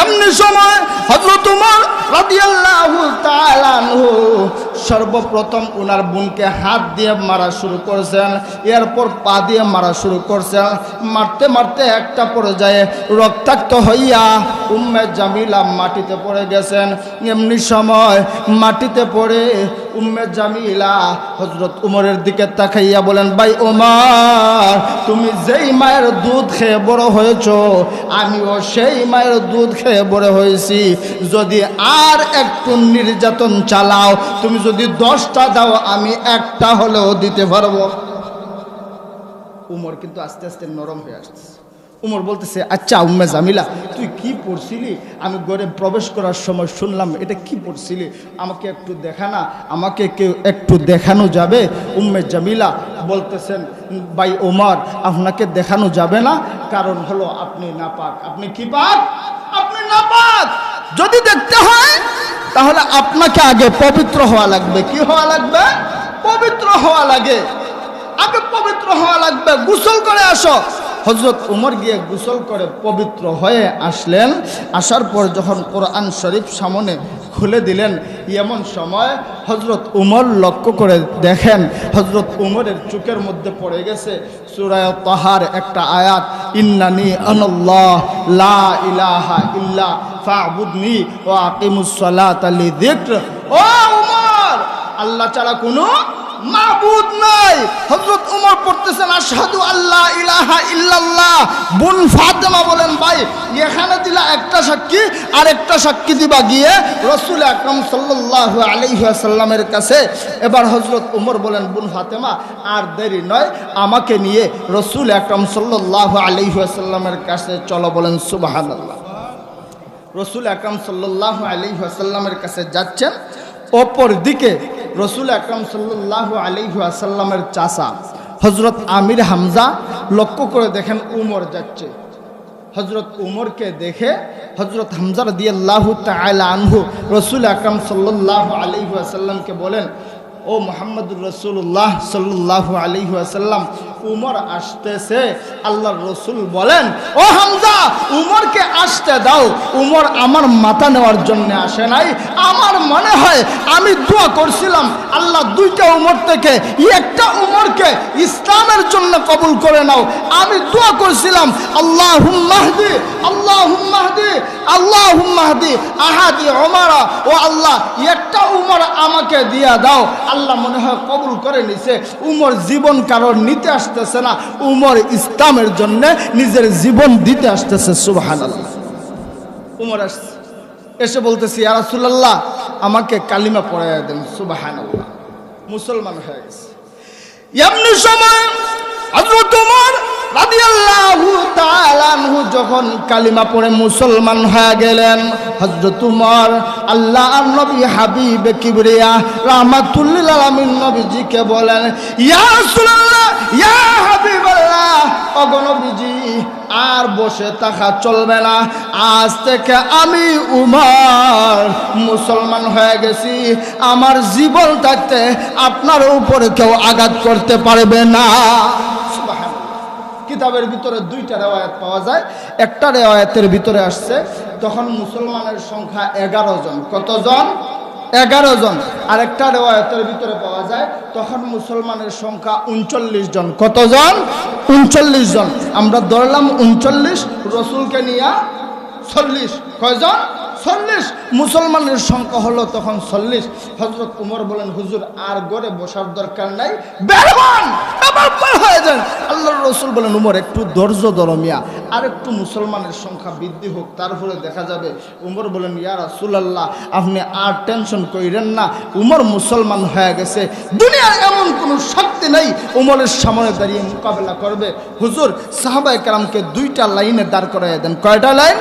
এমনি সময় হযরত ওমর রাদিয়াল্লাহু তাআলা আনহু সর্বপ্রথম ওনার বোনকে হাত দিয়ে মারা শুরু করেছেন, এরপর পা দিয়ে মারা শুরু করছেন। মারতে মারতে একটা পর্যায়ে রক্তাক্ত হইয়া উম্মে জামিলা মাটিতে পড়ে গেছেন। এমনি সময় মাটিতে পড়ে উম্মে জামিলা হযরত ওমরের দিকে তাকাইয়া বলেন, ভাই ওমর, তুমি যেই মায়ের দুধ খেয়ে বড় হয়েছো, আমিও সেই মায়ের দুধ খেয়ে বড় হয়েছি। যদি আর একটু নির্যাতন চালাও, তুমি যদি 10টা দাও, আমি একটা হলেও দিতে পারবো। উমর কিন্তু আস্তে আস্তে নরম হয়ে আসছে। উমর বলতেছে, আচ্ছা উম্মে জামিলা, তুই কি পড়ছিলি? আমি ঘরে প্রবেশ করার সময় শুনলাম এটা কি পড়ছিলি, আমাকে একটু দেখানা, আমাকে কেউ একটু দেখানো যাবে? উম্মে জামিলা বলতেছেন, ভাই ওমর, আপনাকে দেখানো যাবে না, কারণ হলো আপনি নাপাক। আপনি কি পাক? আপনি নাপাক। যদি দেখতে হয় তাহলে আপনাকে আগে পবিত্র হওয়া লাগবে। কি হওয়া লাগবে? পবিত্র হওয়া লাগে। আগে পবিত্র হওয়া লাগবে। গোসল করে আসো। হযরত ওমর গিয়ে গোসল করে পবিত্র হয়ে আসলেন। আসার পর যখন কোরআন শরীফ সামনে খুলে দিলেন, এমন সময় হযরত ওমর লক্ষ্য করে দেখেন হযরত ওমরের চোখের মধ্যে পড়ে গেছে সূরা তাহার একটা আয়াত, ইন্নানি আনাল্লাহ লা ইলাহা ইল্লা ফা'বুদনি ওয়া আকিমুস সালাতা লিযিকর। ও ওমর, আল্লাহ ছাড়া কোনো মাবুদ নাই। হযরত ওমর পড়তেছেন আশহাদু আল্লা ইলাহা ইল্লাল্লাহ। বোন ফাতেমা বলেন, ভাই এখানে দিলা একটা সাক্ষী, আর একটা সাক্ষী দিবা গিয়ে রাসূল আকরাম সাল্লাল্লাহু আলাইহি ওয়াসাল্লামের কাছে। এবার হযরত ওমর বলেন, বোন ফাতেমা আর দেরি নয়, আমাকে নিয়ে রাসূল আকরাম সাল্লাল্লাহু আলাইহি ওয়াসাল্লামের কাছে চলো। বলেন সুবহানাল্লাহ। রাসূল আকরাম সাল্লাল্লাহু আলাইহি ওয়াসাল্লামের কাছে যাচ্ছেন। অপর দিকে রাসূল আকরাম সাল্লাল্লাহু আলাইহি ওয়াসাল্লামের চাচা হযরত আমির হামজা লক্ষ্য করে দেখেন উমর যাচ্ছে। হযরত উমরকে দেখে হযরত হামজা রাদিয়াল্লাহু তাআলা আনহু রাসূল আকরাম সাল্লাল্লাহু আলাইহি ওয়াসাল্লামকে বলেন, ও মুহাম্মদুর রাসূলুল্লাহ সাল্লাল্লাহু আলাইহি ওয়াসাল্লাম, উমর আসতেছে। আল্লাহর রাসূল বলেন, ও হামজা, উমরকে আসতে দাও। উমর আমার মাথা নেওয়ার জন্য আসে নাই। আমার মনে হয় আমি দোয়া করছিলাম, আল্লাহ দুইটা উমর থেকে একটা উমরকে ইসলামের জন্য কবুল করে নাও। আমি দোয়া করছিলাম, আল্লাহুম্মা হদি, আল্লাহুম্মা হদি, আল্লাহুম্মা হদি আহাদি উমারা। ও আল্লাহ, একটা উমর আমাকে দিয়া দাও। আল্লাহ মনে হয় কবুল করে নিছে। উমর জীবন কারণ নিতে আসতেছে না, উমর ইসলামের জন্য নিজের জীবন দিতে আসতেছে। সুবহানাল্লাহ। উমর আসছে, এসে বলতেছি, ইয়া রাসূলুল্লাহ, আমাকে কালিমা পড়াইয়া দেন। সুবহানাল্লাহ। মুসলমান হয়ে গেছে। এমনি সময় হযরত ওমর রাদিয়াল্লাহু তাআলা আনহু যখন কালিমা পড়ে মুসলমান হয়ে গেলেন, হযরত ওমর আল্লাহর নবী হাবিবে কিবরিয়া রাহমাতুল লিল আলামিন নবীজিকে বলেন, ইয়া রাসূলুল্লাহ, ইয়া হাবিবাল্লাহ, ওগো নবীজি, আর বসে থাকা চলবে না। আজ থেকে আমি উমর মুসলমান হয়ে গেছি। আমার জীবন থাকতে আপনার উপরে কেউ আঘাত করতে পারবে না। সুবহানাল্লাহ। কিতাবের ভিতরে দুইটা রিওয়ায়াত পাওয়া যায়। একটা রিওয়ায়াতের ভিতরে আসছে তখন মুসলমানের সংখ্যা 11 জন। কতজন? 11 জন। আর একটা রিওয়ায়াতের ভিতরে পাওয়া যায় তখন মুসলমানের সংখ্যা 39 জন। কতজন? 39 জন। আমরা ধরলাম 39, রাসূলকে নিয়ে 40। কয়জন? 40। মুসলমানের সংখ্যা হলো তখন 40। হযরত ওমর বলেন, হুজুর আর ঘরে বসার দরকার নাই, বের হন, আবার বের হয়ে যান। আল্লাহর রাসূল বলেন, ওমর একটু ধৈর্য ধরো মিয়া, আর একটু মুসলমানের সংখ্যা বৃদ্ধি হোক, তারপরে দেখা যাবে। ওমর বলেন, ইয়া রাসূলুল্লাহ, আপনি আর টেনশন কইরেন না, ওমর মুসলমান হয়ে গেছে। দুনিয়ার এমন কোনো শক্তি নেই ওমরের সামনে দাঁড়িয়ে মোকাবেলা করবে। হুজুর সাহাবায়ে কেরামকে দুইটা লাইনে দাঁড় করাইয়া দেন। কয়টা লাইন?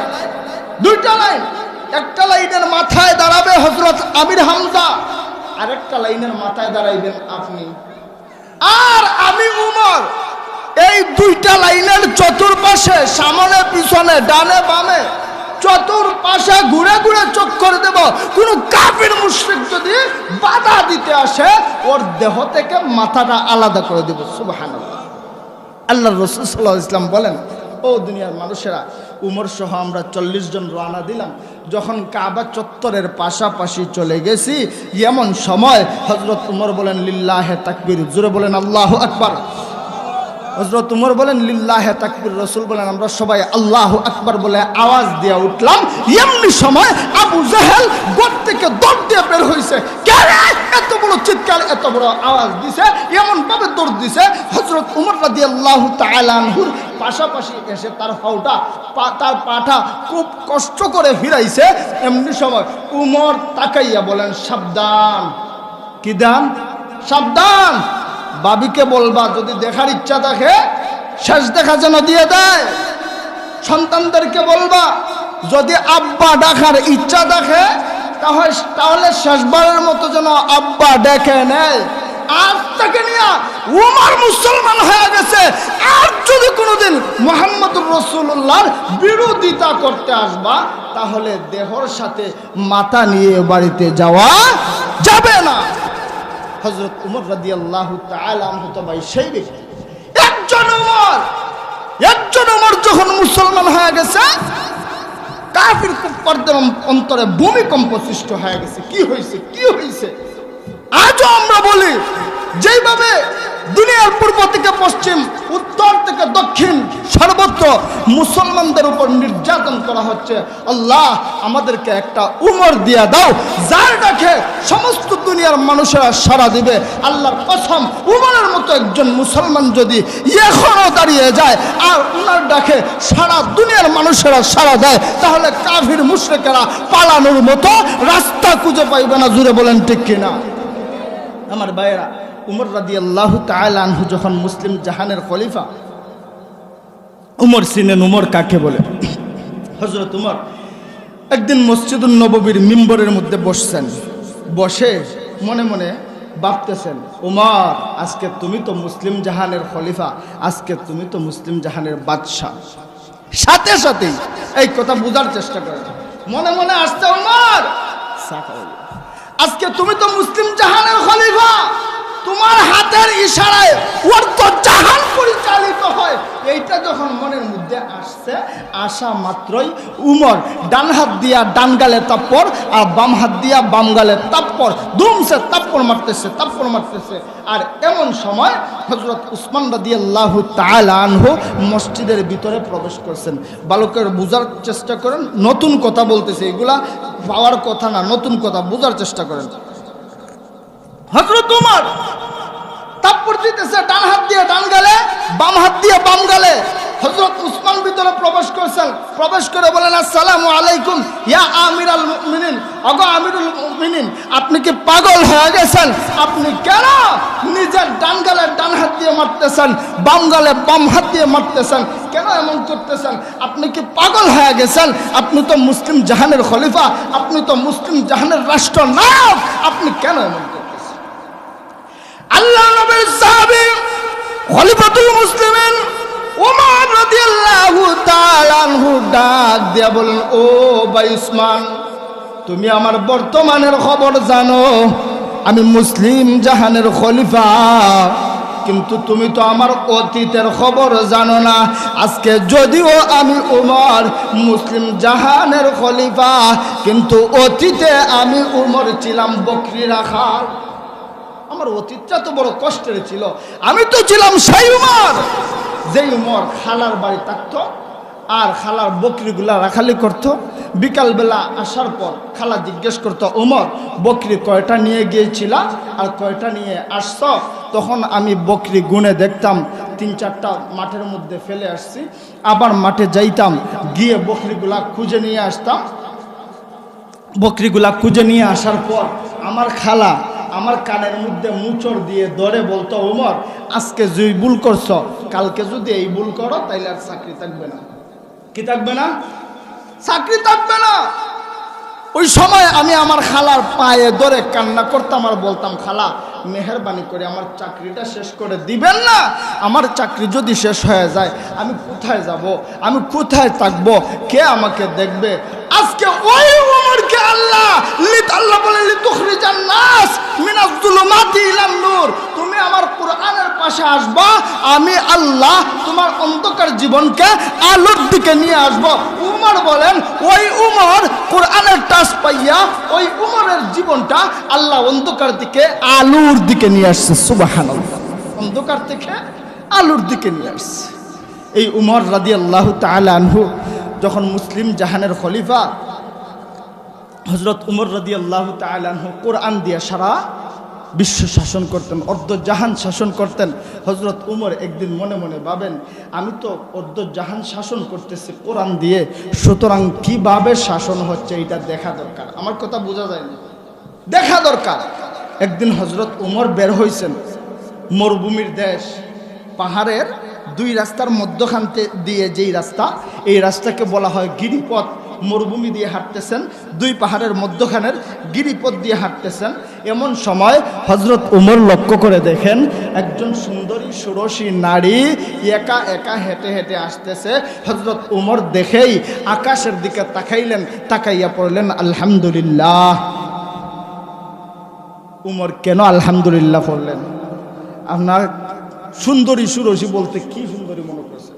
দুইটা লাইন। একটা লাইনের মাথায় দাঁড়াবে হযরত আমির হামজা, আরেকটা লাইনের মাথায় দাঁড়াইবেন আপনি আর আমি উমর। এই দুইটা লাইনের চতুর্পাশে, সামনে পিছনে, ডানে বামে, চতুর্পাশে ঘুরে ঘুরে চক্কর দেব। কোন কাফির মুশরিক যদি বাধা দিতে আসে, ওর দেহ থেকে মাথাটা আলাদা করে দেব। সুবহানাল্লাহ। আল্লাহর রাসূল সাল্লাল্লাহু আলাইহি ওয়াসাল্লাম বলেন, ও দুনিয়ার মানুষেরা, উমর সহ আমরা 40 জন রওনা দিলাম। যখন কাবা চত্বরের পাশাপাশি চলে গেছি, এমন সময় হযরত উমর বলেন লিল্লাহে তাকবীর, জোরে বলেন আল্লাহু আকবার। হযরত উমর বলেন লিল্লাহে তাকবীর, রাসূল বলেন আমরা সবাই আল্লাহু আকবার বলে আওয়াজ দিয়ে উঠলাম। এমনি সময় আবু জাহেল গোট থেকে দৌড় দিয়ে বের হইছে। কে রে এত বড় চিৎকার, এত বড় আওয়াজ দিছে, এমন ভাবে দৌড় দিছে। হযরত উমর রাদিয়াল্লাহু তাআলা আনহুর পাশাপাশি এসে তার তার পাটা খুব কষ্ট করে ফিরাইছে। এমনি সময় উমর তাকাইয়া বলেন সাবধান। কি দান? সাবধান। বাবিকে বলবা যদি দেখার ইচ্ছা থাকে শেষ দেখা যেন দিয়ে দেয়। সন্তানদেরকে বলবা যদি আব্বা ডাকার ইচ্ছা থাকে তাহলে শেষবারের মতো যেন আব্বা ডেকে নেয়। আজ থেকে নিয়ে উমর মুসলমান হয়ে গেছে। আর যদি কোনোদিন মুহাম্মদুর রাসূলুল্লাহর বিরোধিতা করতে আসবা তাহলে দেহর সাথে মাথা নিয়ে বাড়িতে যাওয়া যাবে না। হযরত উমর রাদিয়াল্লাহু তাআলা আনহু তো ভাই সেই ব্যক্তি। একজন উমর যখন মুসলমান হয়ে গেছে, কাফির কুফারদের অন্তরে ভূমিকম্প সৃষ্টি হয়ে গেছে। কি হয়েছে? আজও আমরা বলি যেইভাবে দুনিয়ার পূর্ব থেকে পশ্চিম, উত্তর থেকে দক্ষিণ সর্বত্র মুসলমানদের উপর নির্যাতন করা হচ্ছে, আল্লাহ আমাদেরকে একটা উমর দিয়া দাও যার ডাকে সমস্ত দুনিয়ার মানুষেরা সাড়া দিবে। আল্লাহর কসম, উমরের মতো একজন মুসলমান যদি এখনো দাঁড়িয়ে যায় আর উনার ডাকে সারা দুনিয়ার মানুষেরা সাড়া দেয় তাহলে কাফির মুশরিকেরা পালানোর মতো রাস্তা খুঁজে পাইবে না। জুড়ে বলেন ঠিক কিনা? আমার ভাইয়েরা, উমর রাদিয়াল্লাহু তাআলা আনহু যখন মুসলিম জাহানের খলিফা, উমর চিনেন উমর কাকে বলে? হযরত উমর একদিন মসজিদুন নববীর মিম্বরের মধ্যে বসছেন। বসে মনে মনে ভাবতেছেন, উমর আজকে তুমি তো মুসলিম জাহানের খলিফা, আজকে তুমি তো মুসলিম জাহানের বাদশা। সাথে সাথেই এই কথা বোঝার চেষ্টা করেন, মনে মনে আসছে উমর আজকে তুমি তো মুসলিম জাহানের খলিফা, তোমার হাতের ইশারায় ওর তো জাহান পরিচালিত হয়। এইটা যখন মনের মধ্যে আসছে, আসা মাত্রই উমর ডান হাত দিয়া ডান গালে তাপ্পর আর বাম হাত দিয়া বাম গালে তাপ্পর, ধুমসে তাপ্পর মারতেছে। আর এমন সময় হযরত উসমান রাদিয়াল্লাহু তাআলা আনহু মসজিদের ভিতরে প্রবেশ করছেন। বালকের বুঝার চেষ্টা করেন, নতুন কথা বলতেছে, এগুলা পাওয়ার কথা না, নতুন কথা বুঝার চেষ্টা করেন। হযরত উমর তাপ্পর দিতেছে ডান হাত দিয়ে ডান গালে, বাম হাত দিয়ে বাম গালে। হযরত উসমান ভিতরে প্রবেশ করছেন, প্রবেশ করে বলেন আসসালামু আলাইকুম ইয়া আমিরুল মুমিনিন। ওগো আমিরুল মুমিনিন, আপনি কি পাগল হয়ে গেছেন? আপনি কেন নিজের ডান গালে ডান হাত দিয়ে মারতেছেন, বাম গালে বাম হাত দিয়ে মারতেছেন? কেন এমন করতেছেন? আপনি কি পাগল হয়ে গেছেন? আপনি তো মুসলিম জাহানের খলিফা, আপনি তো মুসলিম জাহানের রাষ্ট্রনায়ক, আপনি কেন এমন করতেছেন? আল্লাহ নবীর সাহাবী খলিফাতুল মুসলিমিন ওমর রাদিয়াল্লাহু তাআলা আনহু ডাক দিয়া বলেন, ও ভাই উসমান, তুমি আমার বর্তমানের খবর জানো, আমি মুসলিম জাহানের খলিফা, কিন্তু তুমি তো আমার অতীতের খবর জানো না। আজকে যদিও আমি উমর মুসলিম জাহানের খলিফা, কিন্তু অতীতে আমি উমর ছিলাম বকরি রাখাল। আমার অতীতটা তো বড় কষ্টের ছিল। আমি তো ছিলাম সেই উমর যেই উমর খালার বাড়ি থাকতো আর খালার বকরিগুলা রাখালি করতো। বিকালবেলা আসার পর খালা জিজ্ঞেস করতো, উমর বকরি কয়টা নিয়ে গিয়েছিল আর কয়টা নিয়ে আসছ? তখন আমি বকরি গুনে দেখতাম 3-4টা মাঠের মধ্যে ফেলে আসছি। আবার মাঠে যাইতাম, গিয়ে বকরিগুলা খুঁজে নিয়ে আসতাম। বকরিগুলা খুঁজে নিয়ে আসার পর আমার খালা আমার কানের মধ্যে মুচড় দিয়ে ধরে বলতো, উমর আজকে যে ভুল করছ, কালকে যদি এই ভুল করো তাইলে আর চাকরি থাকবে না। কি থাকবে না? চাকরি থাকবে না। ওই সময় আমি আমার খালার পায়ে ধরে কান্না করতাম আর বলতাম, খালা মেহেরবানি করে আমার চাকরিটা শেষ করে দিবেন না? আমার চাকরি যদি শেষ হয়ে যায় আমি কোথায় যাব? আমি কোথায় থাকবো? কে আমাকে দেখবে? আজকে ওই উমরকে আল্লাহ আল্লাহ বলে লিতুখরিজান নাস মিনাজ যুলুমাতি ইলান নূর, তুমি আমার কোরআনের পাশে আসবা, আমি আল্লাহ তোমার অন্ধকার জীবনকে আলোর দিকে নিয়ে আসব। উমর বলেন ওই উমর কোরআনের টাচ পাইয়া ওই উমরের জীবনটা আল্লাহ অন্ধকার দিকে আলোর দিকে নিয়ে আসছে। সুবহানাল্লাহ, অন্ধকার থেকে আলোর দিকে নিয়ে আসছে। এই উমর রাদিয়াল্লাহু তাআলা আনহু যখন মুসলিম জাহানের খলিফা হযরত উমর রাদিয়াল্লাহু তাআলা আনহু কোরআন দিয়ে সারা বিশ্ব শাসন করতেন, অর্ধজাহান শাসন করতেন। হযরত উমর একদিন মনে মনে ভাবেন, আমি তো অর্ধজাহান শাসন করতেছি কোরআন দিয়ে, সুতরাং কিভাবে শাসন হচ্ছে এটা দেখা দরকার। আমার কথা বোঝা যায় না, দেখা দরকার। একদিন হযরত উমর বের হয়েছেন, মরুভূমির দেশ, পাহাড়ের দুই রাস্তার মধ্যখান দিয়ে যেই রাস্তা, এই রাস্তাকে বলা হয় গিরিপথ। মরুভূমি দিয়ে হাঁটতেছেন, দুই পাহাড়ের মধ্যখানের গিরিপথ দিয়ে হাঁটতেছেন। এমন সময় হযরত উমর লক্ষ্য করে দেখেন একজন সুন্দরী ষোড়শী নারী একা একা হেঁটে হেঁটে আসতেছে। হযরত উমর দেখেই আকাশের দিকে তাকাইলেন, তাকাইয়া পড়লেন আলহামদুলিল্লাহ। উমর কেন আলহামদুলিল্লাহ পড়লেন? আপনার সুন্দরী ষোড়শী বলতে কি সুন্দরী মনে করছে?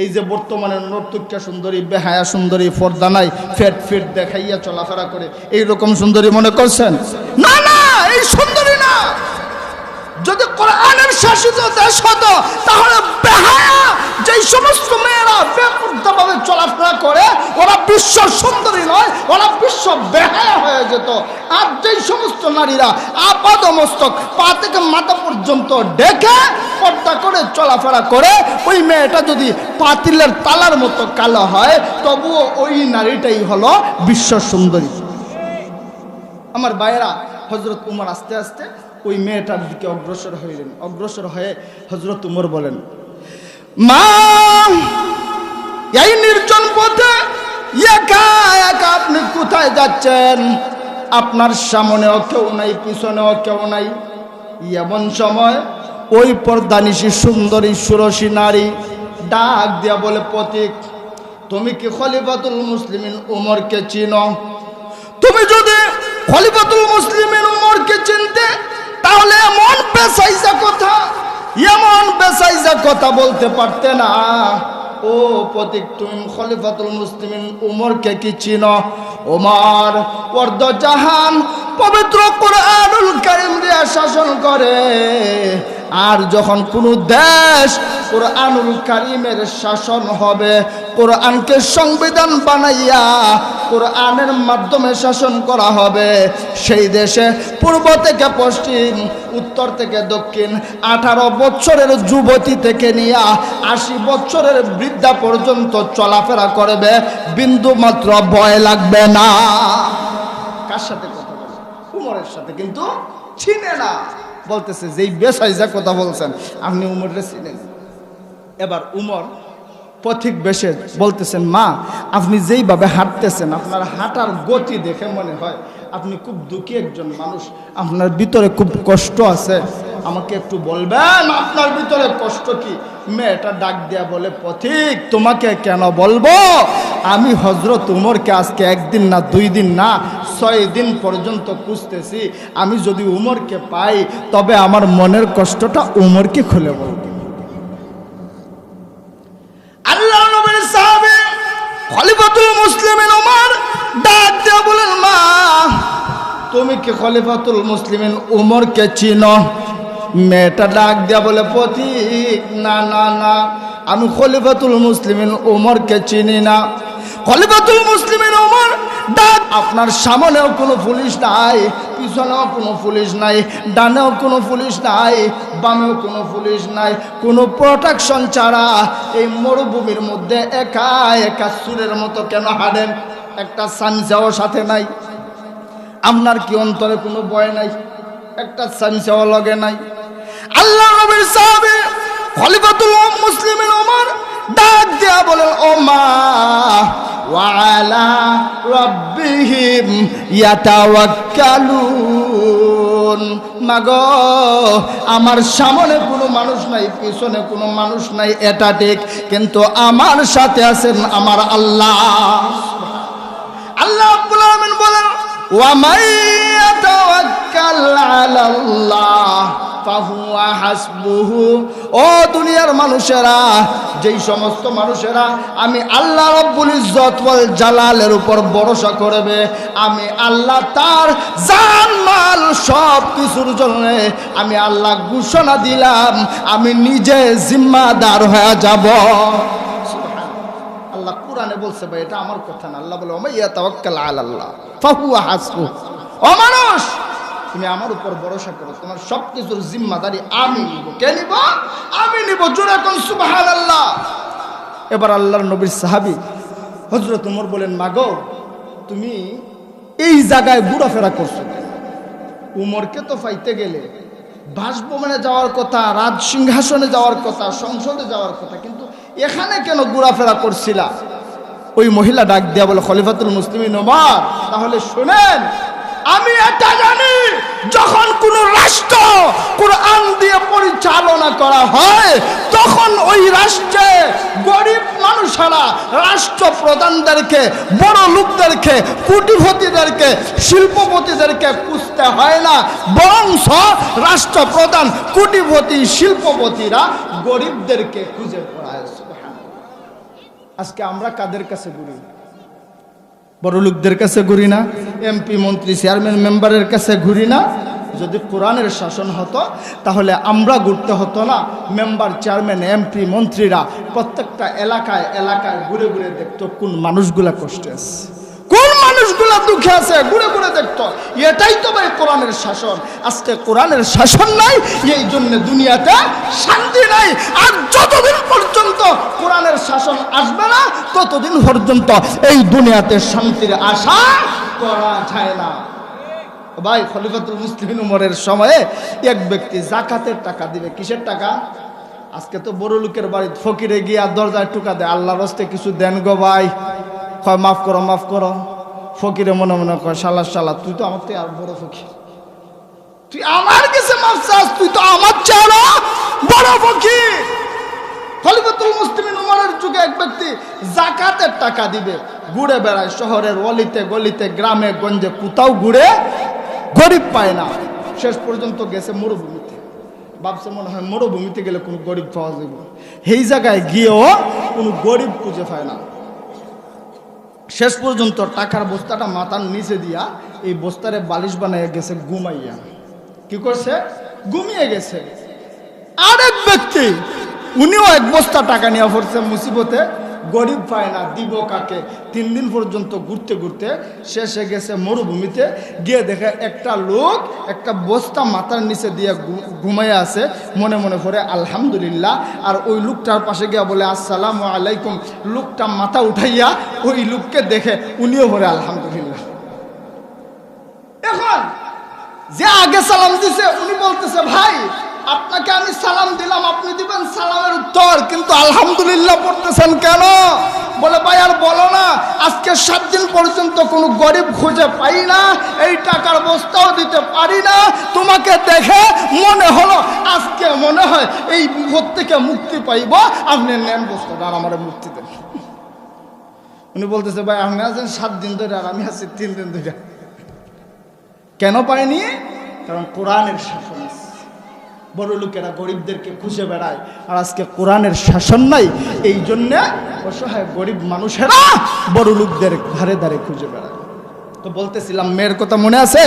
এই যে বর্তমানে নর্তক্যা সুন্দরী, বেহায়া সুন্দরী, পর্দা নাই, ফেট ফেট দেখাইয়া চলাফেরা করে, এইরকম সুন্দরী মনে করছেন? না না, এই সুন্দরী না। যদি কোরআনের শাসিত দেশ হতো তাহলে বেহায়া যেই সমস্ত মেয়েরা বেপর্দাভাবে চলাফেরা করে ওরা বিশ্ব সুন্দরী নয়, ওরা বিশ্ব বেহায়া হয়ে যেত। আর যেই সমস্ত নারীরা আপাদমস্তক পা থেকে মাথা পর্যন্ত ডেকে পর্দা করে চলাফেরা করে, ওই মেয়েটা যদি পাতিলের তালার মতো কালো হয় তবুও ওই নারীটাই হলো বিশ্ব সুন্দরী। আমার ভাইয়েরা, হযরত উমর আস্তে আস্তে ওই মেয়েটার দিকে অগ্রসর হইলেন। অগ্রসর হয়ে হযরত উমর বলেন, মা, এই নির্জন পথে একা একা আপনি কোথায় যাচ্ছেন? আপনার সামনেও কেউ নাই, পিছনেও কেউ নাই। এমন সময় ওই পর্দানিশী সুন্দরী ষোড়শী নারী ডাক দিয়া বলে, পথিক, তুমি কি খলিফাতুল মুসলিমিন উমরকে চিনো? তুমি যদি খলিফাতুল মুসলিমিন উমরকে চিনতে তাহলে এমন বেসাইজা কথা বলতে পারতে না। ও পথিক, তুমি খলিফাতুল মুসলিমিন উমরকে কি চিনো? ওমর অর্ধজাহান পবিত্র কোরআনুল কারীম দিয়ে শাসন করে। আর যখন কোনো দেশ কোরআনুল কারীমের শাসন হবে, কোরআনকে সংবিধান বানাইয়া কোরআনের মাধ্যমে শাসন করা হবে, সেই দেশে পূর্ব থেকে পশ্চিম, উত্তর থেকে দক্ষিণ 18 বছরের যুবতী থেকে নিয়ে 80 বছরের বৃদ্ধা পর্যন্ত চলাফেরা করবে, বিন্দু মাত্র ভয় লাগবে না। কার সাথে কথা বলে? উমরের সাথে, কিন্তু চিনে না। বলতেছে যেই বেসাইজা কথা বলছেন আপনি উমরে চিনেন। এবার উমর পথিক বেশে বলতেছেন, মা, আপনি যেইভাবে হাঁটতেছেন, আপনার হাঁটার গতি দেখে মনে হয় আপনি খুব দুঃখী একজন মানুষ, আপনার ভিতরে খুব কষ্ট আছে, আমাকে একটু বলবেন আপনার ভিতরে কষ্ট কি? মেয়েটা ডাক দিয়া বলে, পথিক, তোমাকে কেন বলবো? আমি হযরত উমরকে আজকে 1 দিন না 2 দিন না 6 দিন পর্যন্ত খুঁজতেছি। আমি যদি উমরকে পাই তবে আমার মনের কষ্টটা উমরকে খুলে বলবো। আল্লাহ নবীর সাহাবী খলিফাতুল মুসলিমিন উমর ডাক দিয়া বলেন, মা, তুমি কি খলিফাতুল মুসলিমিন উমরকে চিনো? মেয়েটা ডাক দিয়া বলে, পথিক, না না না, আমি খলিফাতুল মুসলিমিন উমরকে চিনি না। খলিফাতুল মুসলিমিন উমর ডাক, আপনার সামনেও কোনো পুলিশ নাই, পিছনেও কোনো পুলিশ নাই, ডানেও কোনো পুলিশ নাই, বামেও কোনো পুলিশ নাই, কোনো প্রোটেকশন ছাড়া এই মরুভূমির মধ্যে একা একা সুরের মতো কেন হাঁটেন? একটা সামসাও সাথে নাই? আপনার কি অন্তরে কোনো ভয় নাই? একটা সামসাও লগে নাই? আল্লাহ নবীর সাহাবী খলিফাতুল মুসলিমিন উমর ডাক দিয়া বলেন, ও মা, ওয়ালা রাব্বিহিম ইয়াতাওয়াক্কালুন। মাগো, আমার সামনে কোনো মানুষ নাই, পিছনে কোনো মানুষ নাই, এটা ঠিক, কিন্তু আমার সাথে আছেন আমার আল্লাহ। আল্লাহ রাব্বুল আলামিন বলেন, ওয়া মান ইয়াতাওয়াক্কাল আলাল্লাহ ফাহুয়া হাসবুহু। ও দুনিয়ার মানুষেরা, যেই সমস্ত মানুষেরা আমি আল্লাহ রব্বুল ইজ্জত ওয়াল জালালের উপর ভরসা করবে, আমি আল্লাহ তার জান মাল সব কিছুর জন্য আমি আল্লাহ ঘোষণা দিলাম আমি নিজে জিম্মাদার হয়ে যাব। আল্লাহ কোরআনে বলছে, ভাই এটা আমার কথা না, আল্লাহ বলে ওয়া মান ইয়াতাওয়াক্কাল আলাল্লাহ ফাহুয়া হাসবুহু। ও মানুষ, তুমি আমার উপর ভরসা করো, তোমার সবকিছুর জিম্মাদারি আমি নিব। কে নিব? আমি নিব। জোরে কোন সুবহানাল্লাহ। এবার আল্লাহর নবীর সাহাবী হযরত ওমর বলেন, মাগো তুমি এই জায়গায় ঘোরাফেরা করছো, উমরকে তো পাইতে গেলে বাসভবনে যাওয়ার কথা, রাজ সিংহাসনে যাওয়ার কথা, সংসদে যাওয়ার কথা, কিন্তু এখানে কেন ঘোরাফেরা করছিলা? ওই মহিলা ডাক দিয়া বলে, খলিফাতুল মুসলিমিন ওমর, তাহলে শুনেন, আমি এটা জানি যখন কোন রাষ্ট্র কোরআন দিয়ে পরিচালনা করা হয় তখন ওই রাষ্ট্রে গরিব মানুষেরা রাষ্ট্র প্রধানদেরকে, বড় লোকদেরকে, কোটিপতিদেরকে, শিল্পপতিদেরকে খুঁজতে হয় না, বরং রাষ্ট্র প্রধান, কোটিপতি, শিল্পপতিরা গরিবদেরকে খুঁজে বেড়ায়। আজকে আমরা কাদের কাছে ঘুরি? বড় লোকদের কাছে ঘুরি না? এমপি, মন্ত্রী, চেয়ারম্যান, মেম্বারের কাছে ঘুরি না? যদি কোরআনের শাসন হতো তাহলে আমরা ঘুরতে হতো না। মেম্বার, চেয়ারম্যান, এমপি, মন্ত্রীরা প্রত্যেকটা এলাকায় এলাকায় ঘুরে ঘুরে দেখতো কোন মানুষগুলা কষ্টে আছে, কোন মানুষগুলা দুঃখে আছে, ঘুরে ঘুরে দেখতো। এটাই তো ভাই কোরআনের শাসন। আজকে কোরআনের শাসন নাই, এই জন্য দুনিয়াতে শান্তি নাই। আর যতদিন পর্যন্ত কোরআনের শাসন আসবে না ততদিন পর্যন্ত এই দুনিয়াতে শান্তির আশা করা যায় না। ভাই, খলিফাতুল মুসলিমিন উমরের সময়ে এক ব্যক্তি যাকাতের টাকা দিবে। কিসের টাকা? আজকে তো বড় লোকের বাড়ি ফকিরে গিয়া দরজায় টুকা দেয়, আল্লাহর রাস্তায় কিছু দেন গো ভাই, কয় মাফ করো মাফ করো। ফকিরে মনে মনে কয়, শালা শালা তুই তো আমার থেকে আর বড় ফকির, তুই আমার কাছে মাফ চাস, তুই তো আমার চারা বড় ফকির। খলিফাতুল মুসলিমিন উমরের যুগে এক ব্যক্তি যাকাতের টাকা দিবে, ঘুরে বেড়ায় শহরের অলিতে গলিতে, গ্রামে গঞ্জে, কোথাও ঘুরে, গরিব পায় না। শেষ পর্যন্ত গেছে মরুভূমিতে, ভাবছে মনে হয় মরুভূমিতে গেলে কোনো গরিব পাওয়া যাবে, সেই জায়গায় গিয়েও কোনো গরিব খুঁজে পায় না। শেষ পর্যন্ত টাকার বস্তাটা মাথার নিচে দিয়া এই বস্তারে বালিশ বানাইয়া গেছে ঘুমাইয়া। কি করছে? ঘুমিয়ে গেছে। আরেক ব্যক্তি, উনিও এক বস্তা টাকা নিয়ে পড়ছে মুসিবতে, গরিব পায় না, দিব কাকে? 3 দিন পর্যন্ত ঘুরতে ঘুরতে শেষে গেছে মরুভূমিতে, গিয়ে দেখে একটা লোক একটা বস্তা মাথার নিচে দিয়ে ঘুমাইয়া আছে, মনে মনে করে আলহামদুলিল্লাহ। আর ওই লোকটার পাশে গিয়া বলে আসসালামু আলাইকুম। লোকটা মাথা উঠাইয়া ওই লোককে দেখে উনিও বলে আলহামদুলিল্লাহ। এখন যে আগে সালাম দিছে উনি বলতেছে, ভাই আপনাকে আমি সালাম দিলাম, আপনি দিবেন সালামের উত্তর, কিন্তু আলহামদুলিল্লাহ পড়তেছেন কেন? বলে, ভাই আর বলো না, আজকে 7 দিন পর্যন্ত কোনো গরিব খুঁজে পাই না, এই টাকার বস্তাও দিতে পারি না, তোমাকে দেখে মনে হলো আজকে মনে হয় এই বিপদ থেকে মুক্তি পাইব, আপনি নেন বস্তাটা আর আমার মুক্তি দেন। উনি বলতেছে, ভাই আপনি আছেন 7 দিন ধরে আর আমি আছি 3 দিন ধরে। কেন পাইনি? কারণ কোরআনের শাসন আছে। বড় লোকেরা গরিবদেরকে খুঁজে বেড়ায়, আর আজকে কোরআনের শাসন নাই, এই জন্যে অসহায় গরিব মানুষেরা বড় লোকদের ধারে ধারে খুঁজে বেড়ায়। তো বলতেছিলাম, মেয়ের কথা মনে আছে?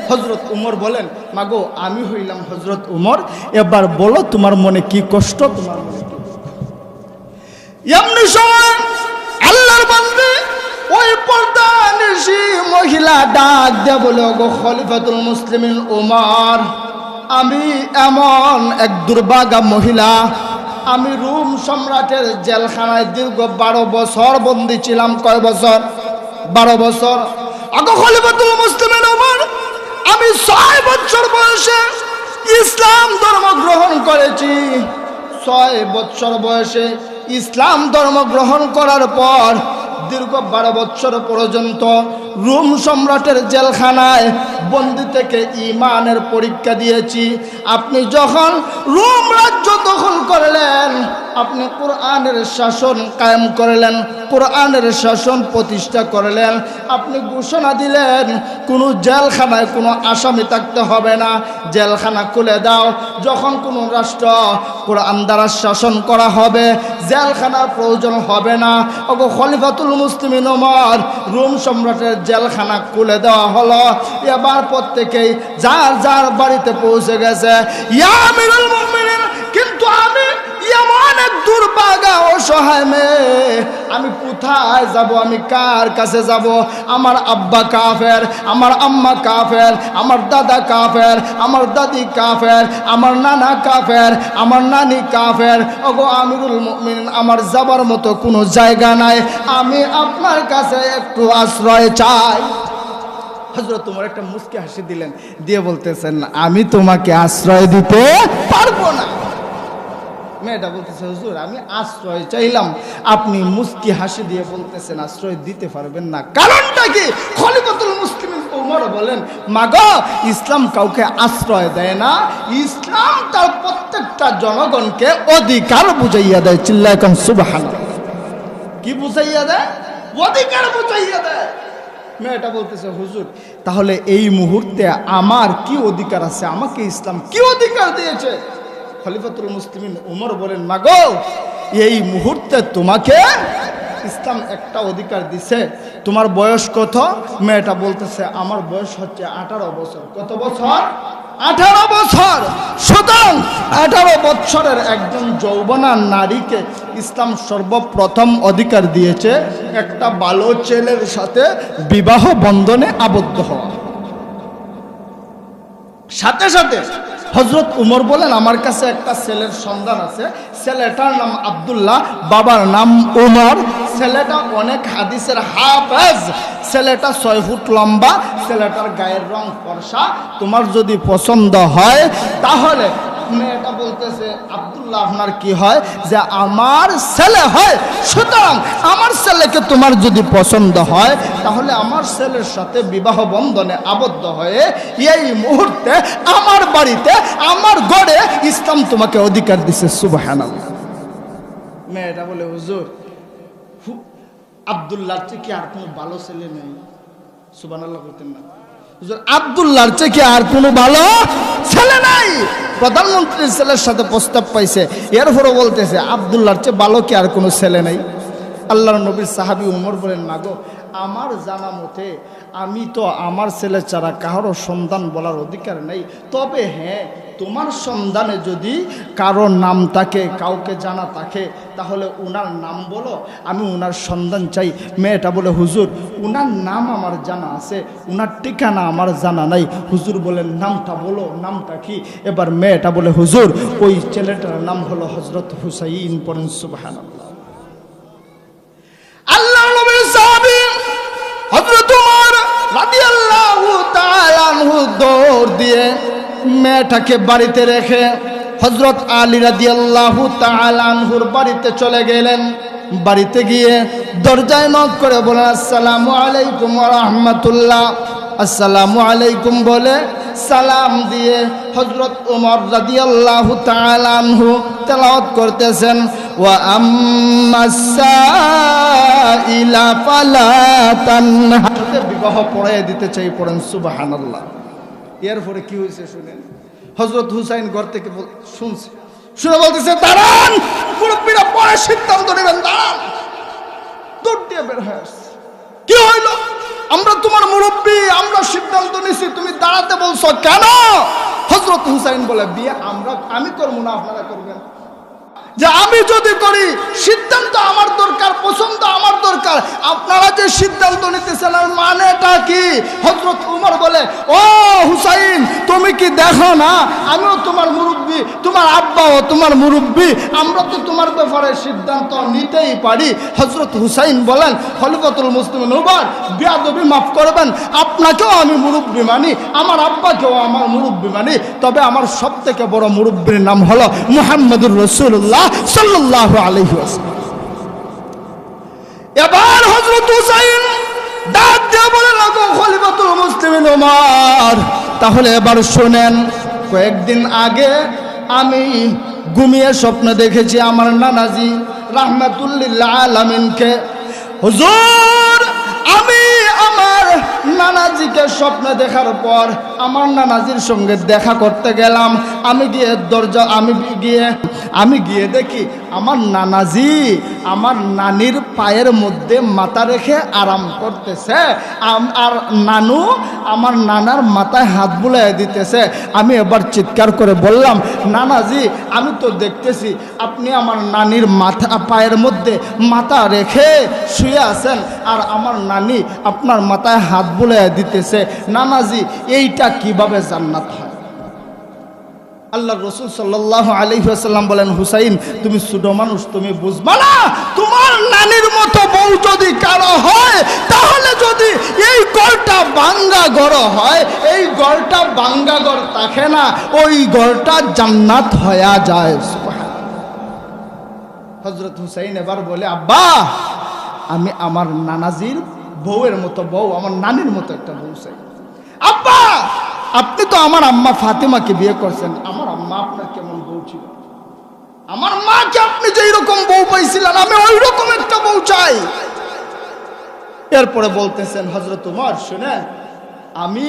হযরত উমর বলেন, মাগো আমি হইলাম হযরত উমর, এবার বলো তোমার মনে কি কষ্ট, তোমার মনে কি দুঃখ। এমনি সময় আল্লাহর বান্দা ওই পর্দানিশী মহিলা ডাক দিয়ে বলে, ওগো খলিফাতুল মুসলিমিন উমর, আমি এমন এক দুর্ভাগা মহিলা, আমি রোম সম্রাটের জেলখানায় দীর্ঘ 12 বছর বন্দী ছিলাম। কয় বছর? 12 বছর। আগো খলিফাতুল মুসলিমিন উমর, আমি 6 বছর বয়সে ইসলাম ধর্ম গ্রহণ করেছি। 6 বছর বয়সে ইসলাম ধর্ম গ্রহণ করার পর দীর্ঘ 12 বছর পর্যন্ত রোম সম্রাটের জেলখানায় বন্দি থেকে ঈমানের পরীক্ষা দিয়েছি। আপনি যখন রোম রাজ্য দখল করলেন আপনি কোরআনের শাসন কায়েম করলেন, কোরআনের শাসন প্রতিষ্ঠা করলেন, আপনি ঘোষণা দিলেন কোনো জেলখানায় কোনো আসামি থাকতে হবে না, জেলখানা খুলে দাও। যখন কোনো রাষ্ট্র কোরআন দ্বারা শাসন করা হবে জেলখানার প্রয়োজন হবে না। ওগো খলিফাতুল মুসলিমিন ওমর, রোম সম্রাটের জেলখানা খুলে দেওয়া হলো। এবার প্রত্যেকেই যার যার বাড়িতে পৌঁছে গেছে। ইয়া আমিরুল মুমিনিন, কিন্তু আমি এমন এক দুর্ভাগা অসহায় মেয়ে, আমি কোথায় যাব? আমি কার কাছে যাব? আমার আব্বা কাফের, আমার আম্মা কাফের, আমার দাদা কাফের, আমার দাদি কাফের, আমার নানা কাফের, আমার নানি কাফের। ওগো আমিরুল মুমিনিন, আমার যাবার মতো কোনো জায়গা নাই, আমি আপনার কাছে একটু আশ্রয় চাই। হযরত ওমর একটা মুস্কি হাসি দিলেন, দিয়ে বলতেছেন আমি তোমাকে আশ্রয় দিতে পারবো না। মেয়েটা বলতেছে হুজুর আমি আশ্রয় চাইলাম, আপনি মুস্কি হাসি দিয়ে বলতেছেন আশ্রয় দিতে পারবেন না, কারণটা কি? খলিফাতুল মুসলিমিন ওমর বলেন, মাগো ইসলাম কাউকে আশ্রয় দেয় না, ইসলাম তার প্রত্যেকটা জনগণকে অধিকার বুঝাইয়া দেয়। চিল্লায় কোন সুবহানাল্লাহ। কি বুঝাইয়া দেয়? অধিকার বুঝাইয়া দেয়। মেয়েটা বলতেছে হুজুর তাহলে এই মুহূর্তে আমার কি অধিকার আছে? আমাকে ইসলাম কি অধিকার দিয়েছে? খলিফাতুল মুসলিমিন ওমর বলেন, মাগো এই মুহূর্তে তোমাকে ইসলাম একটা অধিকার দিছে। তোমার বয়স কত? মেয়েটা বলতেছে আমার বয়স হচ্ছে 18 বছর। কত বছর? 18 বছর। সুতরাং 18 বছরের একজন যৌবনা নারীকে ইসলাম সর্বপ্রথম অধিকার দিয়েছে একটা ভালো ছেলের সাথে বিবাহ বন্ধনে আবদ্ধ হওয়া। সাথে সাথে হযরত উমর বলেন আমার কাছে একটা ছেলের সন্ধান আছে, ছেলেটার নাম আব্দুল্লাহ, বাবার নাম উমর, ছেলেটা অনেক হাদিসের হাফেজ, ছেলেটা 6 ফুট লম্বা, ছেলেটার গায়ের রং ফর্সা, তোমার যদি পছন্দ হয় তাহলে। মেয়েটা বলতেছে আব্দুল্লাহ আপনার কি হয়? যে আমার ছেলে হয়। সুতরাং আমার ছেলেকে তোমার যদি পছন্দ হয় তাহলে আমার ছেলের সাথে বিবাহ বন্ধনে আবদ্ধ হয়ে এই মুহূর্তে আমার বাড়িতে আমার ঘরে ইসলাম তোমাকে অধিকার দিছে। সুবহানাল্লাহ। মেয়েটা বলে হুজুর আব্দুল্লাহর চেয়ে কি আর কোনো ভালো ছেলে নেই? সুবহানাল্লাহ করতেন না হুজুর, আব্দুল্লাহর চেয়ে কি আর কোনো ভালো ছেলে নাই? প্রধানমন্ত্রীর ছেলের সাথে প্রস্তাব পাইছে, এরপরও বলতেছে আব্দুল্লাহর চেয়ে ভালো কি আর কোনো ছেলে নাই? আল্লাহর নবীর সাহাবী উমর বলেন, মাগো আমার জানা মতে আমি তো আমার ছেলে ছাড়া কারো সন্তান বলার অধিকার নেই, তবে হ্যাঁ তোমার সন্তানে যদি কারো নাম থাকে, কাউকে জানা থাকে তাহলে উনার নাম বলো, আমি উনার সন্তান চাই। মেয়েটা বলে হুজুর উনার নাম আমার জানা আছে, উনার ঠিকানা আমার জানা নাই। হুজুর বলেন নামটা বলো, নামটা কি? এবার মেয়েটা বলে হুজুর ওই ছেলেটার নাম হলো হযরত হুসাইন। পড়েন সুবহানাল্লাহ। আল্লাহর নবীর সাহাবী হযরত ওমর রাদিয়াল্লাহু তাআলা আনহু দৌড় দিয়ে মেয়েটাকে বাড়িতে রেখে হযরত আলী রাদিয়াল্লাহু তাআলা আনহুর বাড়িতে চলে গেলেন। বাড়িতে গিয়ে দরজায় নক করে বলেন আসসালামু আলাইকুম ওয়া রাহমাতুল্লাহ। আসসালামু আলাইকুম বলে সালাম দিয়ে হযরত ওমর রাদিয়াল্লাহু তাআলা আনহু তেলাওয়াত করতেছেন ওয়া আম্মাস সাইলা ফালা তানহা। বিবাহ পড়ায় দিতে চাই। পড়েন সুবহানাল্লাহ। এরপরে কি হয়েছে শুনেন। হযরত হুসাইন ঘর থেকে শুনছে, শুনে বলতেছে দাঁড়ান, মুরব্বীরা পরে সিদ্ধান্ত নেবেন, দাঁড়ান। দৌড় দিয়ে বের হয়ে আসছে। কি হইল? আমরা তোমার মুরব্বী, আমরা সিদ্ধান্ত নিছি, তুমি দাঁড়াতে বলছো কেন? হযরত হুসাইন বলে বিয়ে আমি করবো না, আপনারা করবেন। যে আমি যদি করি সিদ্ধান্ত আমার দরকার, পছন্দ আমার দরকার, আপনারা যে সিদ্ধান্ত নিতেছেন আর মানেটা কি? হযরত উমর বলে ও হুসাইন তুমি কি দেখো না আমিও তোমার মুরব্বী, তোমার আব্বাও তোমার মুরব্বী, আমরা তো তোমার ব্যাপারে সিদ্ধান্ত নিতেই পারি। হযরত হুসাইন বলেন খলিফাতুল মুসলিমিন ওমর বেয়াদবি মাফ করবেন, আপনাকেও আমি মুরব্বী মানি, আমার আব্বাকেও আমার মুরব্বী মানি, তবে আমার সবথেকে বড় মুরব্বীর নাম হলো মুহাম্মদুর রাসূলুল্লাহ সাল্লাল্লাহু আলাইহি ওয়াসাল্লাম। এবার হযরত হুসাইন ডাক দিয়ে বলেন ওগো খলিফাতুল মুসলিমিন ওমর, তাহলে এবার শুনেন, কয়েকদিন আগে আমি ঘুমিয়ে স্বপ্ন দেখেছি আমার নানাজি রাহমাতুল্লিল আলামিনকে। হুজুর, আমি আমার নানাজিকে স্বপ্ন দেখার পর আমার নানাজির সঙ্গে দেখা করতে গেলাম। আমি গিয়ে দেখি আমার নানাজি আমার নানির পায়ের মধ্যে মাথা রেখে আরাম করতেছে, আর নানু আমার নানার মাথায় হাত বুলাই দিতেছে। আমি এবার চিৎকার করে বললাম, নানাজি, আমি তো দেখতেছি আপনি আমার নানির পায়ের মধ্যে মাথা রেখে শুয়ে আছেন, আর আমার নানি আপনার মাথায় হাত বুলাই দিতেছে। নানাজি, এইটা কিভাবে জান্নাত হয়? আল্লাহ রসুল সাল্লাল্লাহু আলাইহি ওয়াসাল্লাম বলেন, হুসাইন, তুমি ছোট মানুষ, তুমি বুঝবা না। তোমার নানির মতো বউ যদি কারো হয়, তাহলে যদি এই ঘরটা ভাঙ্গা ঘর হয়, এই ঘরটা ভাঙ্গা ঘর থাকে না, ওই ঘরটা জান্নাত হয়ে যায়। হযরত হুসাইন এবার বলে, আব্বা, আমি আমার নানাজির বউয়ের মতো বউ, আমার নানির মতো একটা বউ চাই। আব্বা, আপনি তো আমার আম্মা ফাতেমাকে বিয়ে করছেন, আমার আম্মা আপনার কেমন বউ ছিল? আমার মাকে আপনি যেই রকম বউ পাইছিলেন, আমি ওই রকম একটা বউ চাই। এরপরে বলতেছেন, হযরত ওমর, শুনে, আমি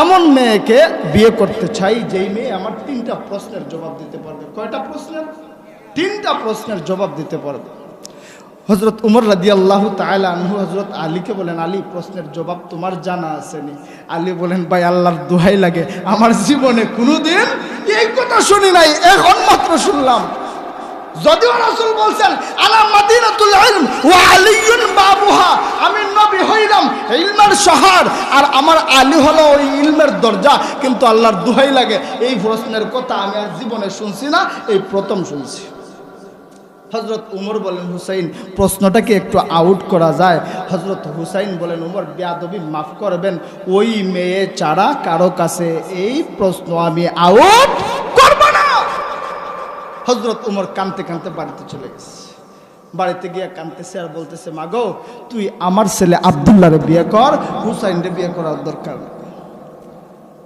এমন মেয়েকে বিয়ে করতে চাই যেই মেয়ে আমার 3টা প্রশ্নের জবাব দিতে পারবে। কয়টা প্রশ্নের? 3টা প্রশ্নের জবাব দিতে পারবে। হযরত উমর রাদিয়াল্লাহু তাআলা আনহু হযরত আলীকে বলেন, আলী, প্রশ্নের জবাব তোমার জানা আছে নি? আলী বলেন, ভাই, আল্লাহর দোহাই লাগে, আমার জীবনে কোনোদিন এই কথা শুনি নাই, এখন মাত্র শুনলাম। যদিও রাসূল বলছেন, আলা মাদিনাতুল ইলম ওয়া আলীউন বাবুহা, আমি নবী হইলাম ইলমের শহর, আর আমার আলী হলো ওই ইলমের দরজা, কিন্তু আল্লাহর দোহাই লাগে, এই প্রশ্নের কথা আমি আর জীবনে শুনছি না, এই প্রথম শুনছি। হযরত উমর বলেন, হুসাইন, প্রশ্নটাকে একটু আউট করা যায়? হযরত হুসাইন বলেন, উমর, বেয়াদবি মাফ করবেন, ওই মেয়ে ছাড়া কারো কাছে এই প্রশ্ন আমি আউট করব না। হযরত উমর কাঁদতে কাঁদতে বাড়িতে চলে গেছে। বাড়িতে গিয়ে কাঁদতেছে আর বলতেছে, মাগো, তুই আমার ছেলে আব্দুল্লাহরে বিয়ে কর, হুসাইনরে বিয়ে করার দরকার।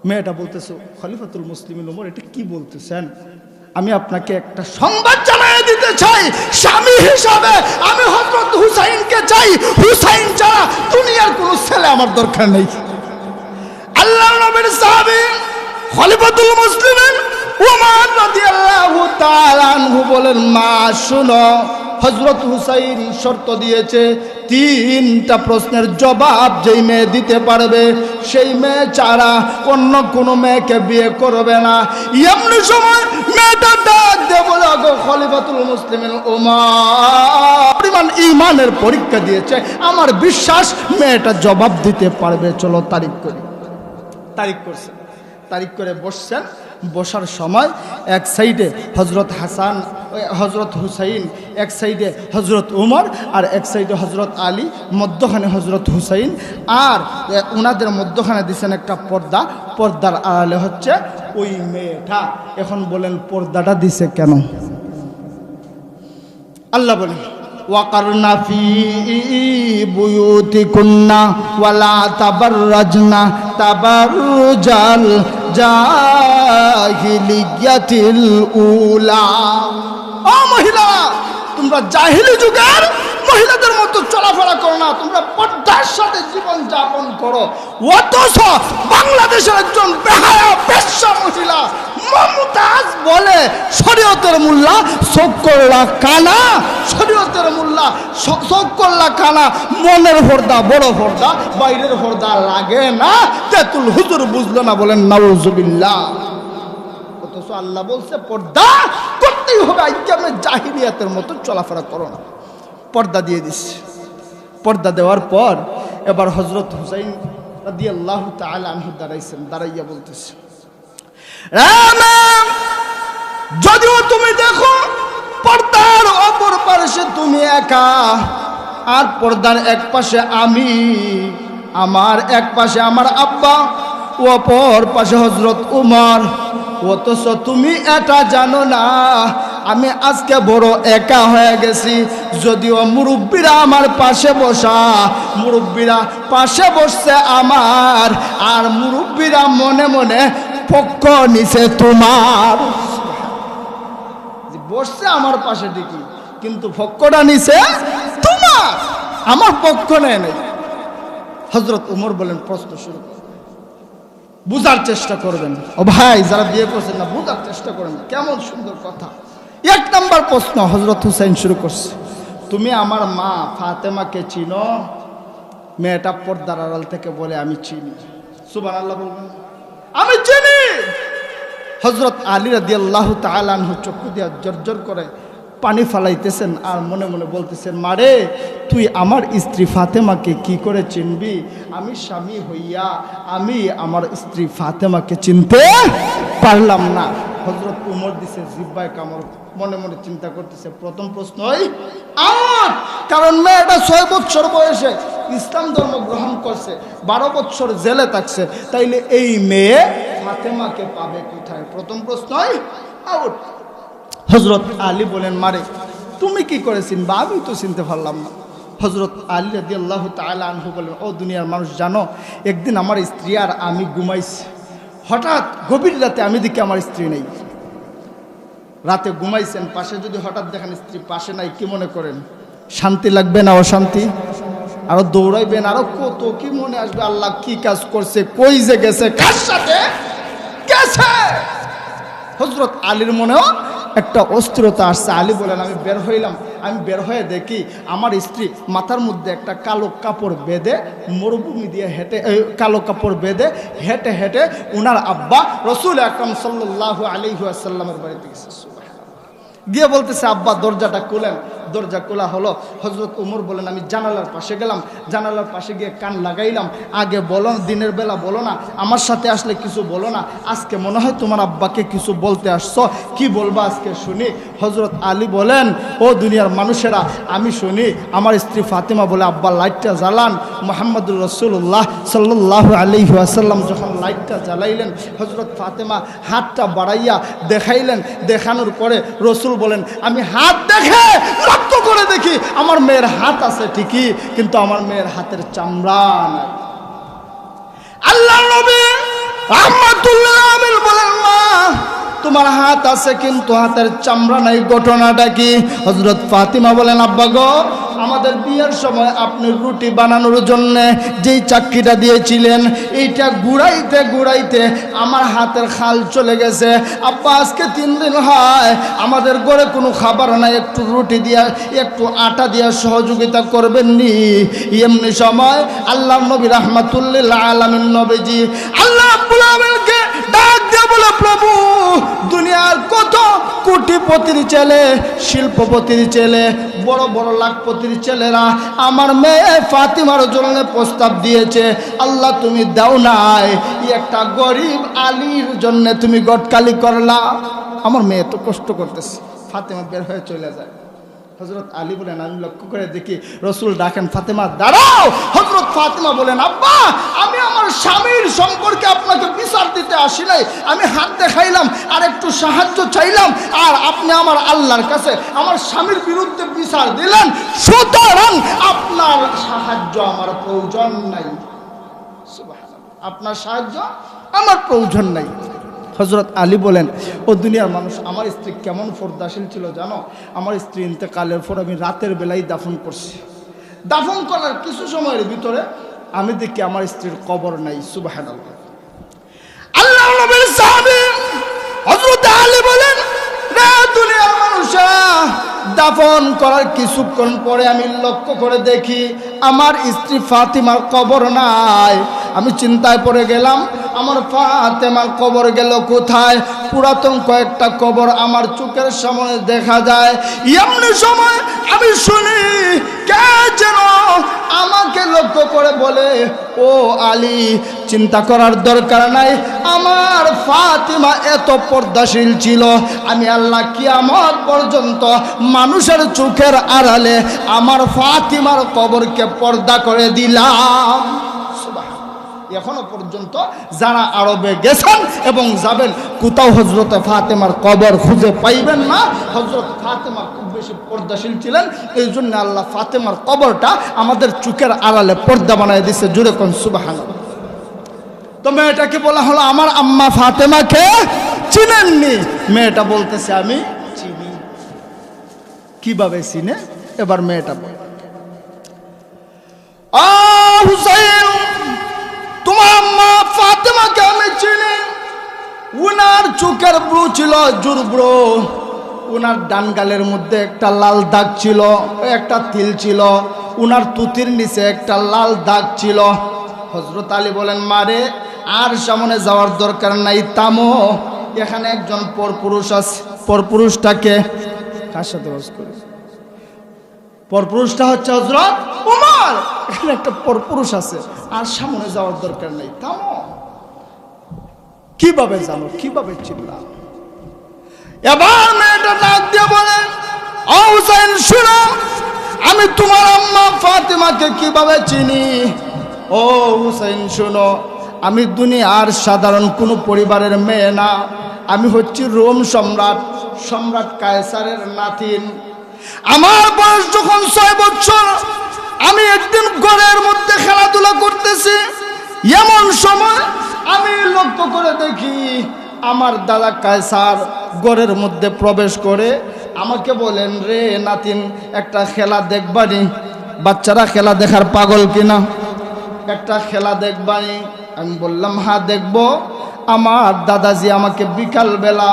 মেয়েটা বলতেছে, খলিফাতুল মুসলিমিন উমর, এটা কি বলতেছেন? আমি আপনাকে একটা সংবাদ জানিয়ে দিতে চাই, স্বামী হিসাবে আমি হযরত হুসাইনকে চাই, হুসাইন ছাড়া দুনিয়ার কোনো ছেলে আমার দরকার নেই। আল্লাহর নবীর সাহাবী খলিফাতুল মুসলিমিন ওমর রাদিয়াল্লাহু তাআলা আনহু বলেন, মা, শুনো, হযরত হুসাইন শর্ত দিয়েছে, 3টা প্রশ্নের জবাব যেই মেয়ে দিতে পারবে সেই মেয়ে ছাড়া অন্য কোনো মেয়েকে বিয়ে করবে না। এমনি সময় মেয়েটা ডাক দিয়ে বলে, গো খলিফাতুল মুসলিমিন ওমর, পরিমাণ ঈমানের পরীক্ষা দিয়েছে, আমার বিশ্বাস মেয়েটা জবাব দিতে পারবে, চলো তারিখ করি। তারিখ করছে, তারিখ করে বসছেন। বসার সময় এক সাইডে হযরত হাসান, হযরত হুসাইন, এক সাইডে হযরত উমর, আর এক সাইডে হযরত আলী, মধ্যখানে হযরত হুসাইন, আর ওনাদের মধ্যখানে দিয়েছেন একটা পর্দা, পর্দার আড়ালে হচ্ছে ওই মেয়েটা। এখন বলেন, পর্দাটা দিছে কেন? আল্লাহ বলেন, ওয়াকারনা ফি বুয়ুতিকুন্না ওয়ালা তাবাররাজনা তাবাররুজাল জাহিলিয়াতিল উলা। ও মহিলা, তোমরা জাহিলি যুগের মহিলাদের মতো চলাফেরা করো না, তোমরা পর্দার সাথে জীবন যাপন করো। অথচ বাংলাদেশের একজন বেহায়া বেশ্যা মহিলা মমতাজ বলে, শরীয়তের মোল্লা চোখ করলা কানা, শরীয়তের মোল্লা চোখ করলা কানা, মনের পর্দা বড় পর্দা, বাইরের পর্দা লাগে না। তেতুল হুজুর বুঝলো না, বলেন নাউজুবিল্লাহ। অথচ আল্লাহ বলছে পর্দা করতেই হবে, আইয়ামে জাহিলিয়াতের মতো চলাফেরা করো না। পর্দা দিয়ে দিচ্ছে। পর্দা দেওয়ার পর এবার হযরত হুসাইন রাদিয়াল্লাহু তাআলা আনহু দাঁড়াইছেন, দাঁড়াইয়া বলতেছে, যদিও তুমি দেখো পর্দার অপর পাশে তুমি একা, আর পর্দার এক পাশে আমি, আমার এক পাশে আমার আব্বা, অপর পাশে হযরত উমর, অথচ তুমি এটা জানো না আমি আজকে বড় একা হয়ে গেছি। যদিও মুরব্বীরা আমার পাশে বসা, মুরব্বীরা পাশে বসছে আমার, আর মুরব্বীরা মনে মনে পক্ষ নিছে তোমার। বসছে আমার পাশে ঠিকই, কিন্তু পক্ষটা নিছে তোমার, আমার পক্ষ নেয় নাই। হযরত ওমর বলেন প্রশ্ন শুরু করেন, বুঝার চেষ্টা করবেন। ও ভাই যারা বিয়ে করছেন না, বুঝার চেষ্টা করেন, কেমন সুন্দর কথা। এক নাম্বার প্রশ্ন হযরত হুসাইন শুরু করছে, তুমি আমার মা ফাতেমাকে চিনো? মেয়েটা পর্দার আড়াল থেকে বলে আমি চিনি। সুবহানাল্লাহ বলবেন, আমি চিনি। হযরত আলী রাদিয়াল্লাহু তাআলা আনহু চক্ষু দিয়া জর্জর করে পানি ফালাইতেছেন আর মনে মনে বলতেছেন, মারে তুই আমার স্ত্রী ফাতেমাকে কি করে চিনবি? আমি স্বামী হইয়া আমি আমার স্ত্রী ফাতেমাকে চিনতে পারলাম না। হযরত উমর দিছে জিহ্বায় কামড়, মনে মনে চিন্তা করতেছে, প্রথম প্রশ্নই আমার, কারণ মেয়েটা 6 বছর বয়সে ইসলাম ধর্ম গ্রহণ করছে, 12 বছর জেলে থাকছে, তাইলে এই মেয়ে ফাতেমাকে পাবে কোথায়? প্রথম প্রশ্নই আউট। হযরত আলী বলেন, মারে তুমি কি করে চিনবা? আমি তো চিনতে পারলাম না। হযরত আলী রাদিয়াল্লাহু তাআলা আনহু বলেন, ও দুনিয়ার মানুষ জানো, একদিন আমার স্ত্রী আর আমি ঘুমাইছি, হঠাৎ গভীর রাতে আমি দেখি আমার স্ত্রী নেই। রাতে ঘুমাইছেন, পাশে যদি হঠাৎ দেখেন স্ত্রী পাশে নাই, কি মনে করেন? শান্তি লাগবে না অশান্তি? আরো দৌড়াইবেন, আরো কত কি মনে আসবে, আল্লাহ কি কাজ করছে, কই যে গেছে, কার সাথে গেছে। হযরত আলীর মনেও একটা অস্থিরতা আসছে। আলী বলেন, আমি বের হইলাম, আমি বের হয়ে দেখি আমার স্ত্রী মাথার মধ্যে একটা কালো কাপড় বেঁধে মরুভূমি দিয়ে হেঁটে, কালো কাপড় বেঁধে হেঁটে হেঁটে উনার আব্বা রাসূল আকরাম সাল্লাল্লাহু আলাইহি ওয়াসাল্লামের বাড়িতে গেছে। গিয়ে বলতেছে, আব্বা দরজাটা খুলেন। দরজা খোলা হলো। হযরত ওমর বলেন, আমি জানালার পাশে গেলাম, জানালার পাশে গিয়ে কান লাগাইলাম। আগে বলো, দিনের বেলা বলো না, আমার সাথে আসলে কিছু বলো না, আজকে মনে হয় তোমার আব্বাকে কিছু বলতে আসছো, কি বলবা আজকে শুনি। হযরত আলী বলেন, ও দুনিয়ার মানুষেরা আমি শুনি। আমার স্ত্রী ফাতেমা বলে, আব্বা লাইটটা জ্বালান। মুহাম্মদুর রাসূলুল্লাহ সাল্লাল্লাহু আলাইহি ওয়াসাল্লাম যখন লাইটটা জ্বালাইলেন, হযরত ফাতেমা হাতটা বাড়াইয়া দেখাইলেন। দেখানোর পরে রাসূল বলেন, আমি হাত দেখে লক্ষ্য করে দেখি আমার মেয়ের হাত আছে ঠিকই, কিন্তু আমার মেয়ের হাতের চামড়া নাই। আল্লাহর নবী রাহমাতুল্লাহ আলাইহি বলেন, মা তোমার হাত আছে কিন্তু হাতের চামড়া নাই, ঘটনাটা কি? হযরত ফাতিমা বলেন, আব্বা গো, আমাদের বিয়ের সময় আপনি রুটি বানানোর জন্য যেই চাক্কিটা দিয়েছিলেন, এইটা ঘুরাইতে ঘুরাইতে আমার হাতের খাল চলে গেছে। আব্বা আজকে 3 দিন হয় আমাদের ঘরে কোনো খাবার নাই, একটু রুটি দিয়া একটু আটা দিয়া সহযোগিতা করবেন নি? এমনি সময় আল্লাহর নবী রাহমাতুল্লিল আলামিন নবীজি আল্লাহ রাব্বুল আলামিনকে ডাক দিয়ে বলে, প্রভু দুনিয়ার কত কোটিপতির ছেলে, শিল্পপতির ছেলে, বড় বড় লাখপতির ছেলেরা আমার মেয়ে ফাতিমার জন্য প্রস্তাব দিয়েছে, আল্লাহ তুমি দাও নাই, একটা গরিব আলীর জন্য তুমি গটকালি করলা। আমার মেয়ে তো কষ্ট করতেছে। ফাতিমা বের হয়ে চলে যায়। হযরত আলী বলেন, আমি লক্ষ্য করে দেখি রাসূল ডাকেন, ফাতিমা দাঁড়াও। হযরত ফাতিমা বলেন, আব্বা আমি আমার স্বামীর সম্পর্কে আপনাকে বিচার দিতে আসি নাই, আমি হাত দেখাইলাম আর একটু সাহায্য চাইলাম, আর আপনি আমার আল্লাহর কাছে আমার স্বামীর বিরুদ্ধে বিচার দিলেন, সুতরাং আপনার সাহায্য আমার প্রয়োজন নাই। সুবহানাল্লাহ, আপনার সাহায্য আমার প্রয়োজন নাই। হযরত আলী বলেন, ও দুনিয়ার মানুষ, আমার স্ত্রী কেমন পর্দাশীল ছিল জানো? আমার স্ত্রী ইন্তেকালের পর আমি রাতের বেলায় দাফন করছি। দাফন করার কিছু সময়ের ভিতরে আমি দেখি আমার স্ত্রীর কবর নাই। সুবহানাল্লাহ। আল্লাহর নবীর সাহাবী হযরত আলী বলেন, রে দুনিয়ার মানুষেরা, দাফন করার কিছুক্ষণ পরে আমি লক্ষ্য করে দেখি আমার স্ত্রী ফাতিমার কবর নাই। আমি চিন্তায় পড়ে গেলাম, আমার ফাতেমার কবর গেল কোথায়? পুরাতন কয়েকটা কবর আমার চোখের সামনে দেখা যায়। এমনি সময় আমি শুনি কে যেন আমাকে লক্ষ্য করে বলে, ও আলী, চিন্তা করার দরকার নাই, আমার ফাতিমা এত পর্দাশীল ছিল, আমি আল্লাহ কিয়ামত পর্যন্ত মানুষের চোখের আড়ালে আমার ফাতিমার কবরকে পর্দা করে দিলাম। এখনো পর্যন্ত যারা আরবে গেছেন এবং যাবেন, কোথাও হযরত ফাতেমার কবর খুঁজে পাইবেন না। হযরত ফাতেমা খুব বেশি পর্দাশীল ছিলেন, এই জন্য আল্লাহ ফাতেমার কবরটা আমাদের চোখের আড়ালে পর্দা বানায় দিছে। জুড়ে কোন সুবহানাল্লাহ। তো মেয়েটাকে বলা হলো, আমার আম্মা ফাতেমাকে চিনেননি? মেয়েটা বলতেছে, আমি চিনি। কিভাবে চিনে? এবার মেয়েটা বলে, হুসাইন, তোমার আম্মা ফাতেমাকে আমি চিনি। উনার চোখের ব্রু ছিল জুরব্রো, উনার ডান গালের মধ্যে একটা লাল দাগ ছিল, একটা তিল ছিল, উনার তুতির নিচে একটা লাল দাগ ছিল। হযরত আলী বলেন, মারে আর সামনে যাওয়ার দরকার নাই, থামো, এখানে একজন পরপুরুষ আছে। পরপুরুষটাকে কার সাথে ওয়াজ করে? পরপুরুষটা হচ্ছে হযরত ওমর। এখানে একটা পরপুরুষ আছে, আর সামনে যাওয়ার দরকার নেই, থামো। কিভাবে জানো, কিভাবে চিনলা? এবার মেয়েটা ডাক দিয়ে বলে, ও হুসাইন শুনো, আমি তোমার আম্মা ফাতেমাকে কিভাবে চিনি? ও হুসাইন শুনো, আমি দুনিয়ার সাধারণ কোনো পরিবারের মেয়ে না, আমি হচ্ছি রোম সম্রাট কায়সারের নাতিন। আমার বয়স যখন 6 বছর, আমি একদিন ঘরের মধ্যে খেলাধুলা করতেছি, এমন সময় আমি লক্ষ্য করে দেখি আমার দাদা কায়সার ঘরের মধ্যে প্রবেশ করে আমাকে বলেন, রে নাতিন, একটা খেলা দেখবানি? বাচ্চারা খেলা দেখার পাগল কিনা, একটা খেলা দেখবানি? আমি বললাম, হ্যাঁ দেখবো। আমার দাদাজি আমাকে বিকালবেলা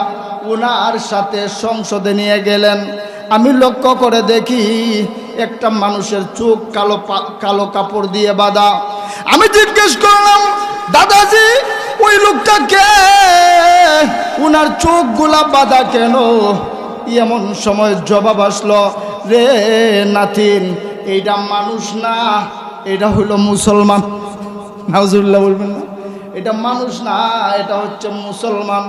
ওনার সাথে সংসদে নিয়ে গেলেন। আমি লক্ষ্য করে দেখি একটা মানুষের চোখ কালো কাপড় দিয়ে বাঁধা। আমি জিজ্ঞেস করলাম, দাদাজি ওই লোকটা কে? উনার চোখগুলা বাঁধা কেন? এমন সময় জবাব আসলো, রে নাতিন, এইটা মানুষ না, এটা হইল মুসলমান। নাউজুবিল্লাহ বলবেন না? এটা মানুষ না, এটা হচ্ছে মুসলমান।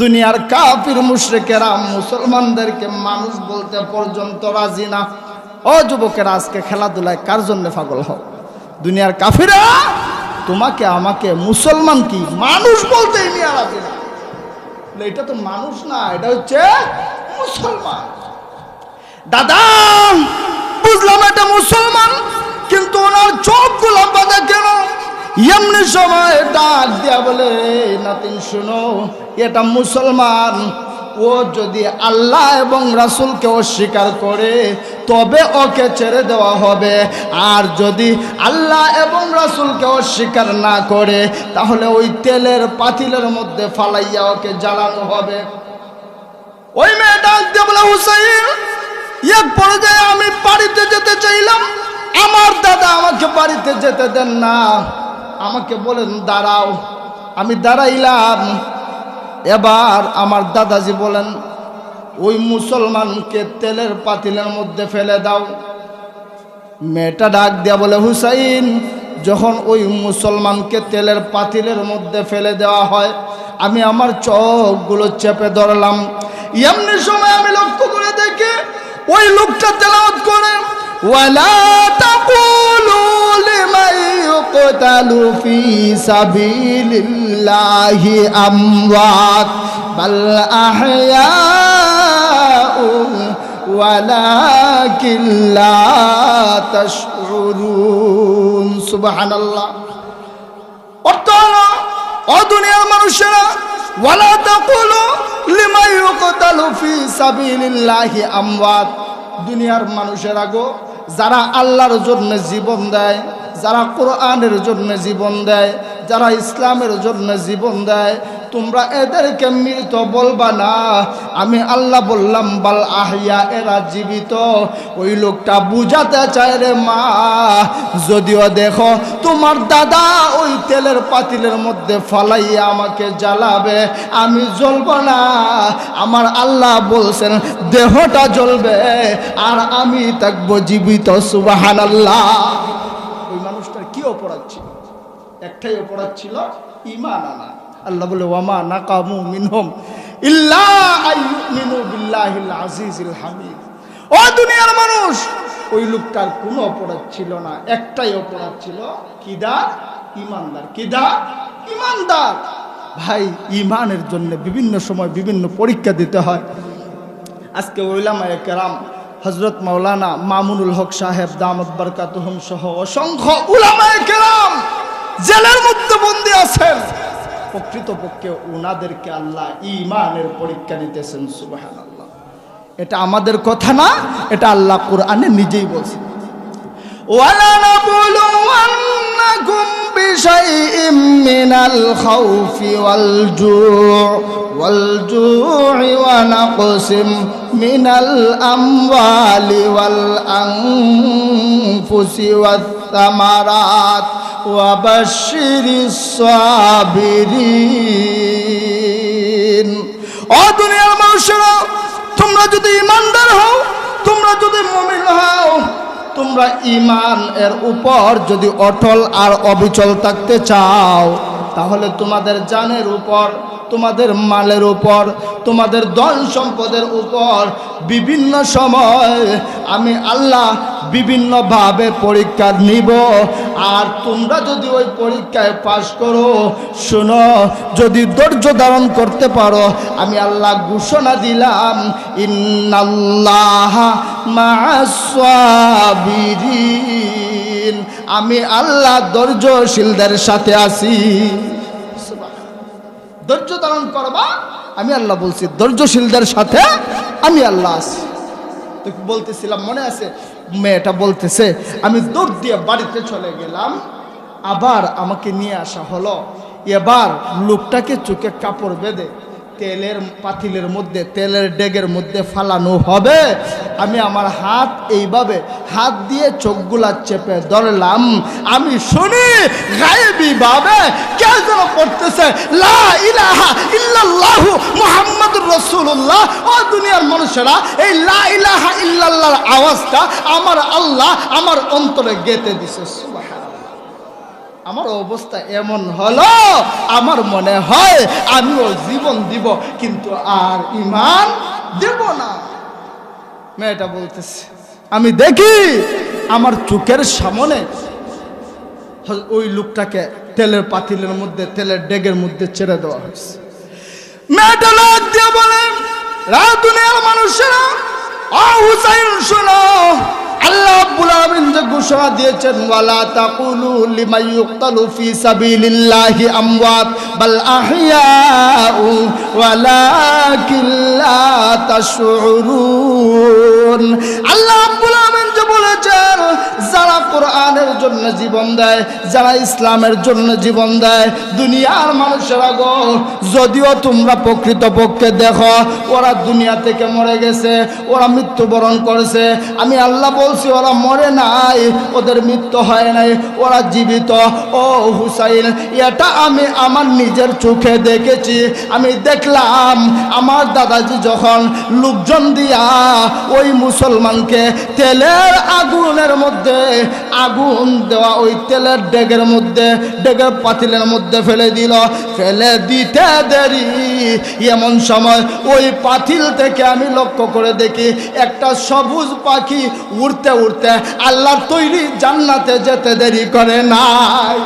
দুনিয়ার কাফির মুশরিকেরা মুসলমানদেরকে মানুষ বলতে পর্যন্ত রাজি না। ও যুবকেরা, আজকে খেলাধুলায় কার জন্য পাগল হও? দুনিয়ার কাফিরা তোমাকে আমাকে মুসলমান কি মানুষ বলতেই নিয়ে রাজি না। এটা তো মানুষ না, এটা হচ্ছে মুসলমান। দাদা বুঝলাম এটা মুসলমান, কিন্তু ওনার চোখগুলো বাঁধা কেন? এমনি সময় ডাক দিয়া বলে, নাতিন শুনো, এটা মুসলমান। ও যদি আল্লাহ এবং রাসূলকে অস্বীকার করে তবে ওকে ছেড়ে দেওয়া হবে, আর যদি আল্লাহ এবং রাসূলকে অস্বীকার না করে তাহলে ওই তেলের পাতিলের মধ্যে ফালাইয়া ওকে জ্বালানো হবে। ওই মেয়ে ডাক দিয়ে বলে, হুসাইন, এক পর্যায়ে আমি বাড়িতে যেতে চাইলাম, আমার দাদা আমাকে বাড়িতে যেতে দেন না, আমাকে বলেন দাঁড়াও। আমি দাঁড়াইলাম। এবার আমার দাদাজি বলেন, ওই মুসলমানকে তেলের পাতিলের মধ্যে ফেলে দাও। মেয়েটা ডাক দিয়া বলে, হুসাইন, যখন ওই মুসলমানকে তেলের পাতিলের মধ্যে ফেলে দেওয়া হয়, আমি আমার চোখগুলো চেপে ধরলাম। এমনি সময় আমি লক্ষ্য করে দেখি ওই লোকটা তেলাওয়াত করে, ওয়ালা তাকুলু লিমান ইউকতালু ফি সাবিলিল্লাহি আমওয়াত বাল আহইয়াউ ওয়ালাকিন লা তাশউরুন। সুবহানাল্লাহ। অর্থ হলো, ও দুনিয়ার মানুষেরা, ওয়ালা তাকুলু লিমান ইউকতালু ফি সাবিলিল্লাহি আমওয়াত। দুনিয়ার মানুষেরা গো, যারা আল্লাহর জন্য জীবন দেয়, যারা কোরআনের জন্য জীবন দেয়, যারা ইসলামের জন্য জীবন দেয়, তোমরা এদেরকে মৃত বলবা না। আমি আল্লাহ বললাম বাল আহইয়া, এরা জীবিত। ওই লোকটা বুঝাতে চায়, রে মা, যদিও দেখো তোমার দাদা ওই তেলের পাতিলের মধ্যে ফালাইয়া আমাকে জ্বালাবে, আমি জ্বলব না। আমার আল্লাহ বলছেন দেহটা জ্বলবে আর আমি থাকবো জীবিত। সুবহানাল্লাহ। ওই মানুষটার কি অপরাধ ছিল? একটাই অপরাধ ছিল, ঈমান আনা। আল্লাহ বলে, ওয়ামা নাকামু মিনহুম ইল্লা আইয়ুমিনু বিল্লাহিল আজিজিল হামিদ। ও দুনিয়ার মানুষ, ওই লোকটার কোনো অপরাধ ছিল না, একটাই অপরাধ ছিল, কিদার? ঈমানদার। কিদার? ঈমানদার। ভাই, ঈমানের জন্য বিভিন্ন সময় বিভিন্ন পরীক্ষা দিতে হয়। আজকে উলামায়ে কেরাম, হযরত মাওলানা মামুনুল হক সাহেব দামাত বরকাতুহুম সহ অসংখ্য উলামায়ে কেরাম জেলের মধ্যে বন্দী আছেন। প্রকৃতপক্ষে ওনাদেরকে আল্লাহ ঈমানের পরীক্ষা নিতেছেন। সুবহানাল্লাহ। এটা আমাদের কথা না, এটা আল্লাহ কোরআনে নিজেই বলছে। وَلَنَبْلُوَنَّكُمْ بِشَيْءٍ مِّنَ الْخَوْفِ وَالْجُوعِ وَنَقْصٍ مِّنَ الْأَمْوَالِ وَالْأَنفُسِ وَالثَّمَرَاتِ وَبَشِّرِ الصَّابِرِينَ। ও দুনিয়ার মানুষেরা, তোমরা যদি ঈমানদার হও, তোমরা যদি মুমিন হও, তোমরা ঈমান এর উপর যদি অটল আর অবিচল থাকতে চাও, তাহলে তোমাদের জানের উপর, তোমাদের মালের উপর, তোমাদের ধন সম্পদের উপর বিভিন্ন সময় আমি আল্লাহ বিভিন্নভাবে পরীক্ষা নিব। আর তোমরা যদি ওই পরীক্ষায় পাশ করো, শোনো, যদি ধৈর্য ধারণ করতে পারো, আমি আল্লাহ ঘোষণা দিলাম, ইন্নাল্লাহা মা'আস সাবিরিন, আমি আল্লাহ ধৈর্যশীলদের সাথে আছি। ধৈর্য ধারণ করবা, আমি আল্লাহ বলছি, ধৈর্যশীলদের সাথে আমি আল্লাহ আছি। তো বলতেছিলাম, মনে আছে, মেয়েটা বলতেছে, আমি দৌড় দিয়ে বাড়িতে চলে গেলাম, আবার আমাকে নিয়ে আসা হলো। এবার লোকটাকে চোখে কাপড় বেঁধে তেলের পাতিলের মধ্যে, তেলের ডেগের মধ্যে ফালানো হবে। আমি আমার হাত এইভাবে হাত দিয়ে চোখগুলা চেপে ধরলাম। আমি শুনি গায়েবী ভাবে কে যেন করতেছে, লা ইলাহা ইল্লাল্লাহু মুহাম্মাদুর রাসূলুল্লাহ। ও দুনিয়ার মানুষেরা, এই লা ইলাহা ইল্লাল্লাহর আওয়াজটা আমার আল্লাহ আমার অন্তরে গেঁথে দিছে। সুবহানাল্লাহ। আমার অবস্থা এমন হলো, আমার মনে হয় আমিও জীবন দিব, কিন্তু আর ঈমান দেব না। মেয়েটা বলতেছে, আমি দেখি আমার চোখের সামনে ওই লোকটাকে তেলের পাতিলের মধ্যে, তেলের ডেগের মধ্যে ছেড়ে দেওয়া হয়েছে। মেয়েটা লাগ দিয়ে বলে, দুনিয়ার মানুষেরা, ও হুসাইন শোনো, আল্লাহ রাব্বুল আলামিন যে ঘোষণা দিয়েছেন, ওয়ালা তাকুলু লিমান ইউকতালু ফি সাবিলিল্লাহি আমওয়াত বাল আহইয়াউ ওয়ালাকিন লা তাশউরুন। আল্লাহ রাব্বুল আলামিন যে বলেছেন, যারা কোরআনের জন্য জীবন দেয়, যারা ইসলামের জন্য জীবন দেয়, দুনিয়ার মানুষেরা গো, যদিও তোমরা প্রকৃতপক্ষে দেখো ওরা দুনিয়া থেকে মরে গেছে, ওরা মৃত্যুবরণ করেছে, আমি আল্লাহ বলছি ওরা মরে নাই, ওদের মৃত্যু হয় নাই, ওরা জীবিত। ও হুসাইন, এটা আমি আমার নিজের চোখে দেখেছি। আমি দেখলাম আমার দাদাজি যখন লোকজন দিয়া ওই মুসলমানকে তেলের আগুনের মধ্যে, আগুন দেওয়া ওই তেলের ডেগের মধ্যে, ডেগের পাতিলের মধ্যে ফেলে দিল, ফেলে দিতে দেরি, এমন সময় ওই পাতিল থেকে আমি লক্ষ্য করে দেখি একটা সবুজ পাখি উড়তে উড়তে আল্লাহর তৈরি জান্নাতে যেতে দেরি করে নাই।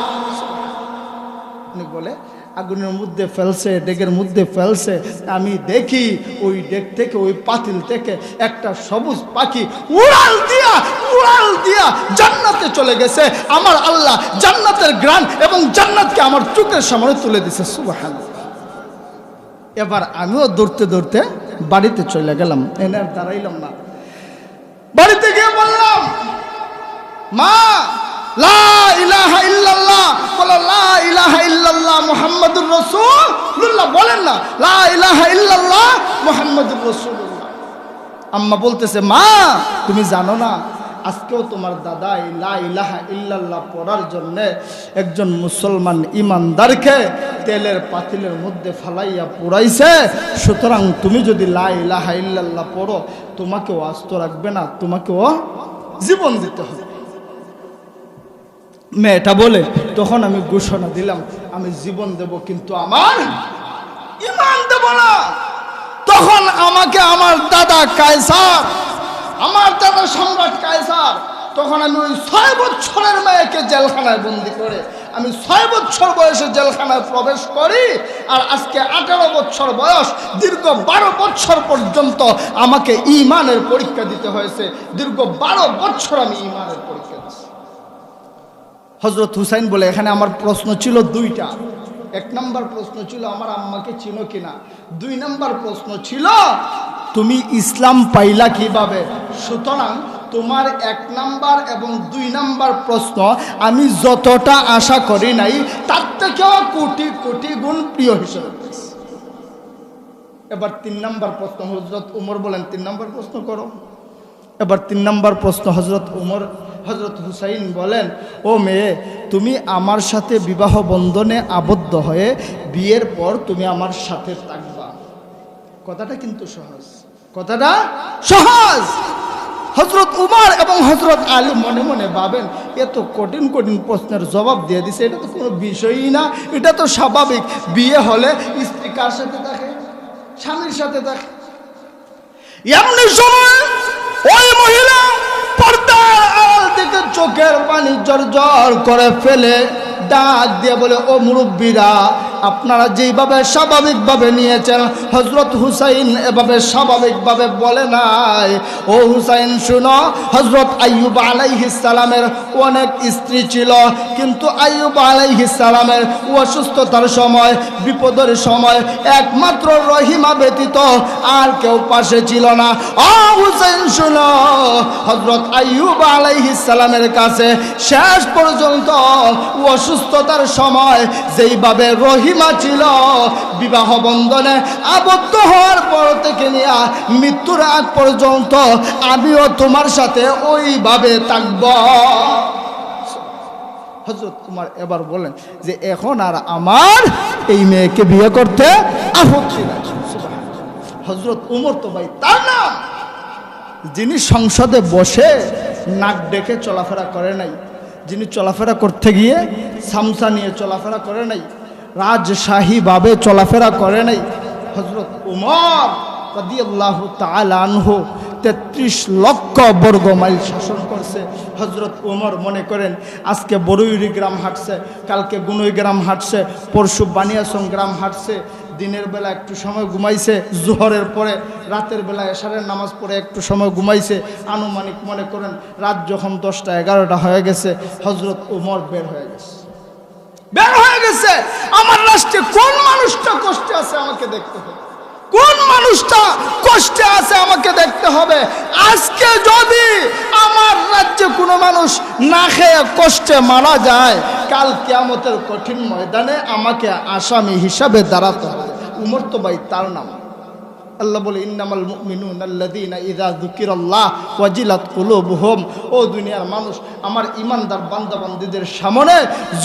বলে আগুনের মধ্যে ফেলছে, ডেগের মধ্যে ফেলছে, আমি দেখি ওই ডেগ থেকে, ওই পাতিল থেকে একটা সবুজ পাখি উড়াল দিয়া জান্নাতে চলে গেছে। আমার আল্লাহ জান্নাতের গ্রান এবং জান্নাতকে আমার চোখের সামনে তুলে দিছে। সুবহানাল্লাহ। এবার আমিও দৌড়তে দৌড়তে বাড়িতে চলে গেলাম, এনে আর দাঁড়াইলাম না। বাড়িতে গিয়ে বললাম, মা, লা ইলাহা ইল্লাল্লাহ, বলো লা ইলাহা ইল্লাল্লাহ মুহাম্মাদুর রাসূলুল্লাহ, বলেন না লা ইলাহা ইল্লাল্লাহ মুহাম্মাদুর রাসূলুল্লাহ। আম্মা বলতেছে, মা তুমি জানো না, আজকেও তোমার দাদা এই লা ইলাহা ইল্লাল্লাহ পড়ার জন্য একজন মুসলমান ইমানদারকে তেলের পাতিলের মধ্যে ফালাইয়া পোড়াইছে। সুতরাং তুমি যদি লা ইলাহা ইল্লাল্লাহ পড়ো, তোমাকেও আস্ত রাখবে না, তোমাকেও জীবন দিতে হবে। মেয়েটা বলে, তখন আমি ঘোষণা দিলাম, আমি জীবন দেব, কিন্তু আমার ঈমান দেব না। তখন আমাকে আমার দাদা কায়সার, আমার দাদা সম্রাট কায়সার, তখন আমি ওই 6 বছরের মেয়েকে জেলখানায় বন্দি করে, আমি 6 বছর বয়সে জেলখানায় প্রবেশ করি। আর আজকে 18 বছর বয়স, দীর্ঘ 12 বছর পর্যন্ত আমাকে ঈমানের পরীক্ষা দিতে হয়েছে। দীর্ঘ 12 বছর আমি ঈমানের পরীক্ষা দিচ্ছি। হযরত হুসাইন বলে, এখানে আমার প্রশ্ন ছিল 2টা। 1 নম্বর প্রশ্ন ছিল আমার আম্মাকে চিনো কিনা, 2 নম্বর প্রশ্ন ছিল তুমি ইসলাম পাইলা কিভাবে? সুতরাং তোমার 1 নাম্বার এবং 2 নাম্বার প্রশ্ন আমি যতটা আশা করি নাই তার থেকেও কোটি কোটি গুণ প্রিয় হিসেবে পেয়েছি। এবার 3 নাম্বার প্রশ্ন হযরত উমর বলেন 3 নাম্বার প্রশ্ন করো। এবার 3 নাম্বার প্রশ্ন হযরত হুসাইন বলেন, ও মেয়ে, তুমি আমার সাথে বিবাহ বন্ধনে আবদ্ধ হয়ে বিয়ের পর তুমি আমার সাথে থাকবা। কথাটা কিন্তু সহজ, কথাটা সহজ। হযরত উমর এবং হযরত আলী মনে মনে ভাবেন, এত কঠিন কঠিন প্রশ্নের জবাব দিয়ে দিছে, এটা তো কোনো বিষয়ই না, এটা তো স্বাভাবিক। বিয়ে হলে স্ত্রী কার সাথে থাকে? স্বামীর সাথে থাকে। এমনি সময় ওই মহিলা পর্দার আড়াল থেকে চোখের পানি জর্জর করে ফেলে ডাক দিয়ে বলে, ও মুরব্বীরা, আপনারা যেইভাবে স্বাভাবিকভাবে নিয়েছেন হযরত হুসাইন এভাবে স্বাভাবিকভাবে বলে নাই। ও হুসাইন শুনো, হযরত আইয়ুব আলাইহিস সালামের অনেক স্ত্রী ছিল, কিন্তু আইয়ুব আলাইহিস সালামের অসুস্থতার সময়, বিপদের সময় একমাত্র রহিমা ব্যতীত আর কেউ পাশে ছিল না। ও হুসাইন শুনো, হযরত আইয়ুব আলাইহিস সালামের কাছে শেষ পর্যন্ত অসুস্থতার সময় যেইভাবে রহিমা ছিল, বিবাহ বন্ধনে আবদ্ধ হওয়ার পর থেকে নিয়ে মৃত্যুর আগ পর্যন্ত আমিও তোমার সাথে ওইভাবে থাকব। হযরত উমর এবার বলেন যে এখন আর আমার এই মেয়েকে বিয়ে করতে আপত্তি নাই। হযরত উমর তো ভাই তার নাম, যিনি সংসদে বসে নাক ডেকে চলাফেরা করে নাই, যিনি চলাফেরা করতে গিয়ে সামসা নিয়ে চলাফেরা করে নাই, রাজশাহীভাবে চলাফেরা করে নাই। হযরত উমর রাদিয়াল্লাহু তাআলা আনহু 33 লক্ষ বর্গ মাইল শাসন করছে। হযরত উমর মনে করেন আজকে বরুইরি গ্রাম হাঁটছে, কালকে গুনই গ্রাম হাঁটছে, পরশু বানিয়াসং গ্রাম হাঁটছে, দিনের বেলা একটু সময় ঘুমাইছে, জোহরের পরে রাতের বেলা এশারের নামাজ পড়ে একটু সময় ঘুমাইছে। আনুমানিক মনে করেন রাত যখন 10টা 11টা হয়ে গেছে, হযরত উমর বের হয়ে গেছে। আমার রাষ্ট্রে কোন মানুষটা কষ্টে আছে আমাকে দেখতে হবে, কোন মানুষটা কষ্টে আছে আমাকে দেখতে হবে। আজকে যদি আমার রাজ্যে কোনো মানুষ না খেয়ে কষ্টে মারা যায়, কাল কিয়ামতের কঠিন ময়দানে আমাকে আসামি হিসাবে দাঁড়াতে হবে। উমর তো ভাই তার নাম। আল্লাহ বলে, ইন্নামাল মুমিনুনা আল্লাযীনা ইযা যুকিরাল্লাহ ওয়াজিলাত কুলুবুহুম। ও দুনিয়ার মানুষ, আমার ঈমানদার বান্দাবান্দীদের সামনে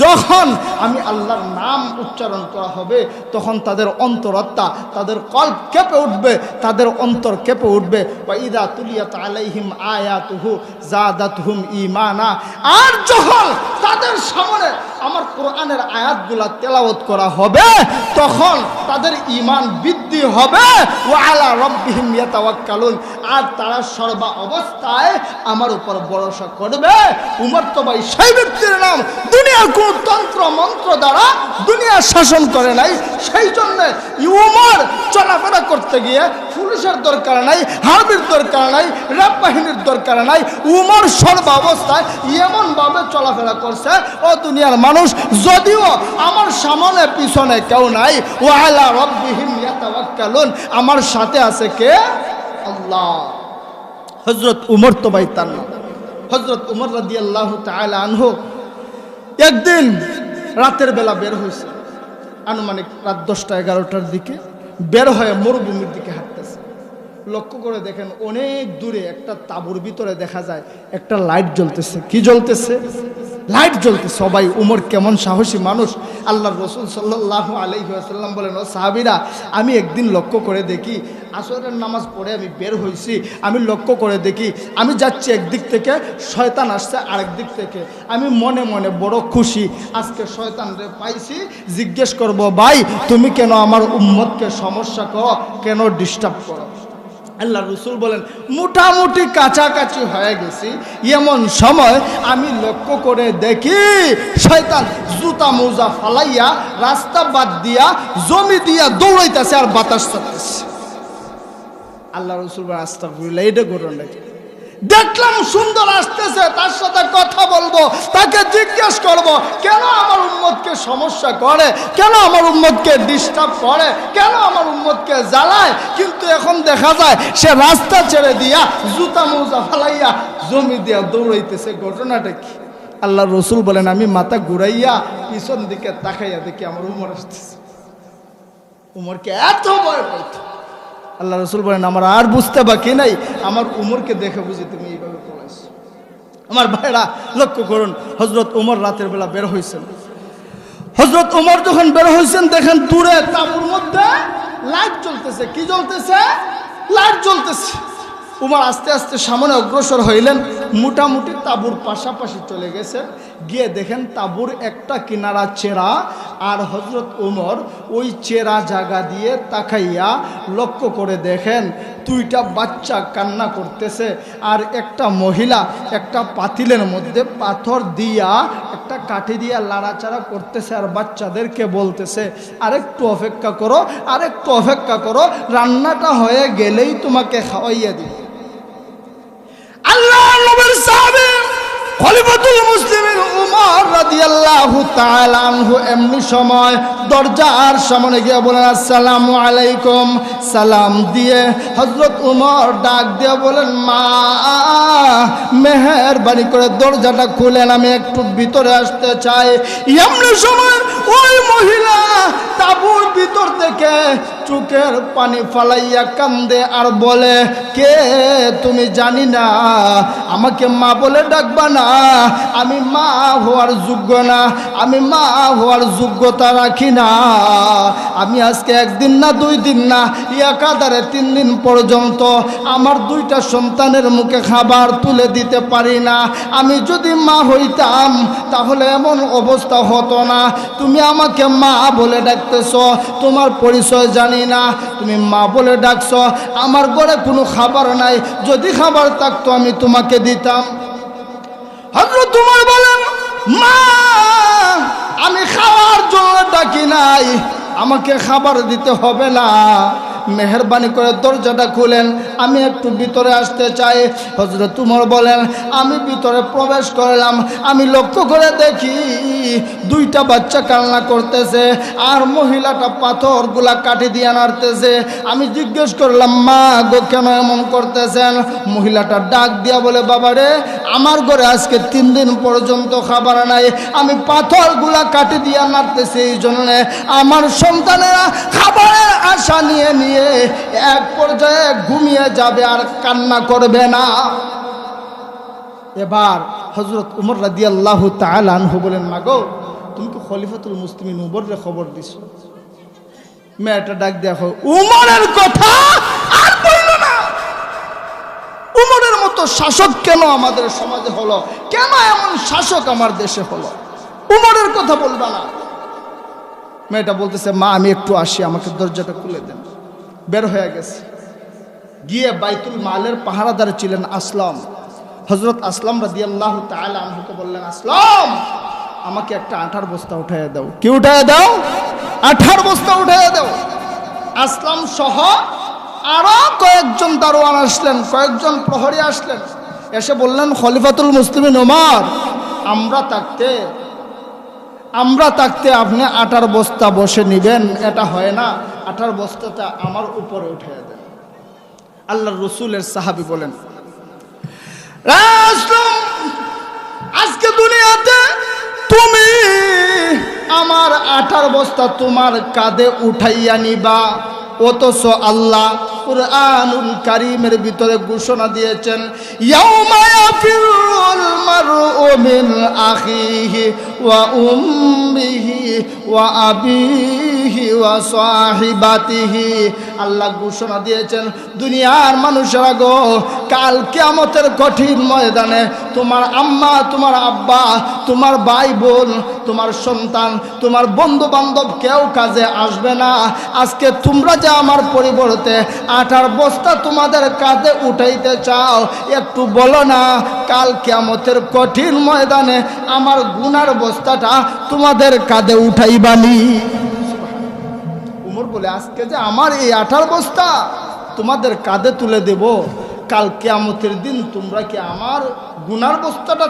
যখন আমি আল্লাহর নাম উচ্চারণ করা হবে, তখন তাদের অন্তরাত্মা, তাদের কল্ব কেঁপে উঠবে, তাদের অন্তর কেঁপে উঠবে। ওয়া ইযা তুলিয়াত আলাইহিম আয়াতুহু যাদাতহুম ঈমানা। আর যখন তাদের সামনে আমার কোরআনের আয়াতগুলা তেলাওয়াত করা হবে, তখন তাদের ঈমান বৃদ্ধি হবে। আলা রব্বিহিম ইয়াতাওয়াক্কালুন। আর তারা সর্বা অবস্থায় আমার উপর ভরসা করবে। উমর তো ভাই সেই ব্যক্তির নাম, দুনিয়ার কোন তন্ত্র মন্ত্র দ্বারা দুনিয়া শাসন করে নাই। সেই জন্য উমর চলাফেরা করতে গিয়ে পুলিশের দরকার নাই, হার্বির দরকার নাই, র্যাব বাহিনীর দরকার নাই। উমর সর্বা অবস্থায় এমন ভাবে চলাফেরা করছে, ও দুনিয়ার মানুষ, যদিও আমার সামনে পিছনে কেউ নাই, ও আলা রব্বিহিম ইয়াতাওয়াক্কালুন, আমার সাথে আছে কে? আল্লাহ। হযরত উমর তো ভাই তার নাম। হযরত উমর রাদিয়াল্লাহু তাআলা আনহু একদিন রাতের বেলা বের হয়েছে, আনুমানিক রাত 10টা 11টার দিকে বের হয়ে মরুভূমির দিকে হাঁটতেছে। লক্ষ্য করে দেখেন অনেক দূরে একটা তাঁবুর ভিতরে দেখা যায় একটা লাইট জ্বলতেছে। কি জ্বলতেছে? লাইট জ্বলতেছে। সবাই, উমর কেমন সাহসী মানুষ। আল্লাহর রাসূল সাল্লাল্লাহু আলাইহি ওয়াসাল্লাম বলেন, ও সাহাবীরা, আমি একদিন লক্ষ্য করে দেখি, আসরের নামাজ পড়ে আমি বের হয়েছি, আমি লক্ষ্য করে দেখি আমি যাচ্ছি একদিক থেকে, শয়তান আসছে আরেক দিক থেকে। আমি মনে মনে বড় খুশি, আজকে শয়তানরে পাইছি, জিজ্ঞেস করব, ভাই তুমি কেন আমার উম্মতকে সমস্যা করো, কেন ডিস্টার্ব করো? আল্লাহ রসুল বলেন, মোটামুটি কাছাকাছি হয়ে গেছি, এমন সময় আমি লক্ষ্য করে দেখি শয়তান জুতা মোজা ফালাইয়া রাস্তা বাদ দিয়া জমি দিয়া দৌড়াইতেছে আর বাতাস চালাইতেছে। আল্লাহ রসুল বলেন, আস্তাগফিরুল্লাহ, এটা ঘটনা কি? দেখলাম সুন্দর আসতেছে, তার সাথে কথা বলবো, তাকে জিজ্ঞেস করব কেন আমার উম্মতকে সমস্যা করে, কেন আমার উম্মতকে ডিস্টার্ব করে, কেন আমার উম্মতকে জ্বালায়। কিন্তু এখন দেখা যায় সে রাস্তা ছেড়ে দিয়া জুতা মোজা ফালাইয়া জমি দিয়া দৌড়াইতেছে। ঘটনাটা কি? আল্লাহ রসুল বলেন, আমি মাথা ঘুরাইয়া পিছন দিকে তাকাইয়া দেখি আমার উমর আসতেছে। উমরকে এত ভয় পাইত। আল্লাহ রসুল বলেন, আমার আর বুঝতে বাকি নাই, আমার উমরকে দেখে বুঝি তুমি এইভাবে পড়াইছো। আমার ভাইরা লক্ষ্য করুন, হজরত উমর রাতের বেলা বের হয়েছেন। হজরত উমর যখন বের হয়েছেন, দেখেন দূরে তাঁবুর মধ্যে লাইট জ্বলতেছে। কি জ্বলতেছে? লাইট জ্বলতেছে। উমর আস্তে আস্তে সামনে অগ্রসর হইলেন, মোটামুটি তাঁবুর পাশাপাশি চলে গেছেন। গিয়ে দেখেন তাঁবুর একটা কিনারা চেরা, আর হজরত উমর ওই চেরা জায়গা দিয়ে তাকাইয়া লক্ষ্য করে দেখেন দুইটা বাচ্চা কান্না করতেছে, আর একটা মহিলা একটা পাতিলের মধ্যে পাথর দিয়া একটা কাঠি দিয়া লাড়াচাড়া করতেছে, আর বাচ্চাদেরকে বলতেছে আরেকটু অপেক্ষা করো, আরেকটু অপেক্ষা করো, রান্নাটা হয়ে গেলেই তোমাকে খাওয়াইয়া দিব। আল্লাহ নবীর সাহাবী খলিফাতুল মুসলিমিন উমর রাদিয়াল্লাহু তাআলা আনহু এমনি সময় দরজার সামনে গিয়ে বলেন, আসসালামু আলাইকুম। সালাম দিয়ে হযরত উমর ডাক দিয়ে বলেন, মা মেহেরবানি করে দরজাটা খুলেন, আমি একটু ভিতরে আসতে চাই। এমনি সময় ওই মহিলা তাঁবুর ভিতর থেকে চোখের পানি ফালাইয়া কান্দে আর বলে, কে তুমি? জানি না, আমাকে মা বলে ডাকবা না, আমি মা হওয়ার যোগ্য না, আমি মা হওয়ার যোগ্যতা রাখি না। আমি আজকে একদিন না, 2 দিন না, একাধারে 3 দিন পর্যন্ত আমার 2টা সন্তানের মুখে খাবার তুলে দিতে পারি না। আমি যদি মা হইতাম তাহলে এমন অবস্থা হতো না। তুমি আমাকে মা বলে ডাকতেছ, তোমার পরিচয় জানি না, তুমি মা বলে ডাকছ। আমার ঘরে কোনো খাবার নাই, যদি খাবার থাকতো আমি তোমাকে দিতাম। হযরত উমর বলেন, মা আমি খাওয়ার জন্য ডাকি নাই, আমাকে খাবার দিতে হবে না, মেহেরবানি করে দরজাটা খুলেন, আমি একটু ভিতরে আসতে চাই। হযরত উমর বলেন, আমি ভিতরে প্রবেশ করলাম, আমি লক্ষ্য করে দেখি 2টা বাচ্চা কান্না করতেছে, আর মহিলাটা পাথরগুলা কাটি দিয়ে নাড়তেছে। আমি জিজ্ঞেস করলাম, মা গো কেন এমন করতেছেন? মহিলাটা ডাক দিয়া বলে, বাবা রে, আমার ঘরে আজকে 3 দিন পর্যন্ত খাবার নাই, আমি পাথরগুলা কাটি দিয়ে নাড়তেছি, এই জন্য আমার সন্তানেরা খাবারের আশা নিয়ে এক পর্যায়ে ঘুমিয়ে যাবে আর কান্না করবে না। এবার হযরত উমর রাদিয়াল্লাহু তাআলা আনহু বলেন, মাগো তুমি কি খলিফাতুল মুসলিমিন উমরের খবর দিছো? মেয়েটা ডাক দেখো, উমরের কথা আর বলল না। উমরের মতো শাসক কেন আমাদের সমাজে হলো? কেন এমন শাসক আমার দেশে হলো? উমরের কথা বলবা না। মেয়েটা বলতেছে, মা আমি একটু আসি, আমাকে দরজাটা খুলে দেন। বের হয়ে গেছে, গিয়ে বাইতুল মালের পাহারাদার ছিলেন আসলাম। হযরত আসলাম রাদিয়াল্লাহু তাআলা আনহুকে বললেন, আসলাম আমাকে একটা আঠার বস্তা উঠাইয়া দাও। কি উঠাইয়া দাও? আঠার বস্তা উঠাইয়া দাও। আসলাম সহ আরো কয়েকজন দারোয়ান আসলেন, কয়েকজন প্রহরী আসলেন, এসে বললেন, খলিফাতুল মুসলিমিন ওমর, আমরা থাকতে আপনি আটার বস্তা বসে নিবেন, এটা হয় না, আটার বস্তাটা আমার উপরে উঠিয়ে দেন। আল্লাহর রসুলের সাহাবী বলেন, আজকে দুনিয়াতে তুমি আমার আটার বস্তা তোমার কাঁধে উঠাইয়া নিবা, অথচ আল্লাহ কুরআনুল কারীমের ভিতরে ঘোষণা দিয়েছেন, ইয়াউমা ইয়াফিরুল মারউ মিন আখিহি ওয়া উম্মিহি ওয়া আবিহি ওয়া সাহিবাতিহি। আল্লাহ ঘোষণা দিয়েছেন, দুনিয়ার মানুষেরা গো, কাল কিয়ামতের কঠিন ময়দানে তোমার আম্মা, তোমার আব্বা, তোমার ভাই বোন, তোমার সন্তান, তোমার বন্ধু বান্ধব কেউ কাজে আসবে না। আজকে তোমরা যে আমার পরিবর্তে আটার বস্তা তোমাদের কাঁধে উঠাইতে চাও, একটু বলো না, কাল কিয়ামতের কঠিন ময়দানে আমার গুনার বস্তাটা তোমাদের কাঁধে উঠাইবানি। উমর বলে, আজকে যে আমার এই আটার বস্তা তোমাদের কাঁধে তুলে দেব, কাল কিয়ামতের দিন তোমরা কি আমার গুনার বস্তাটা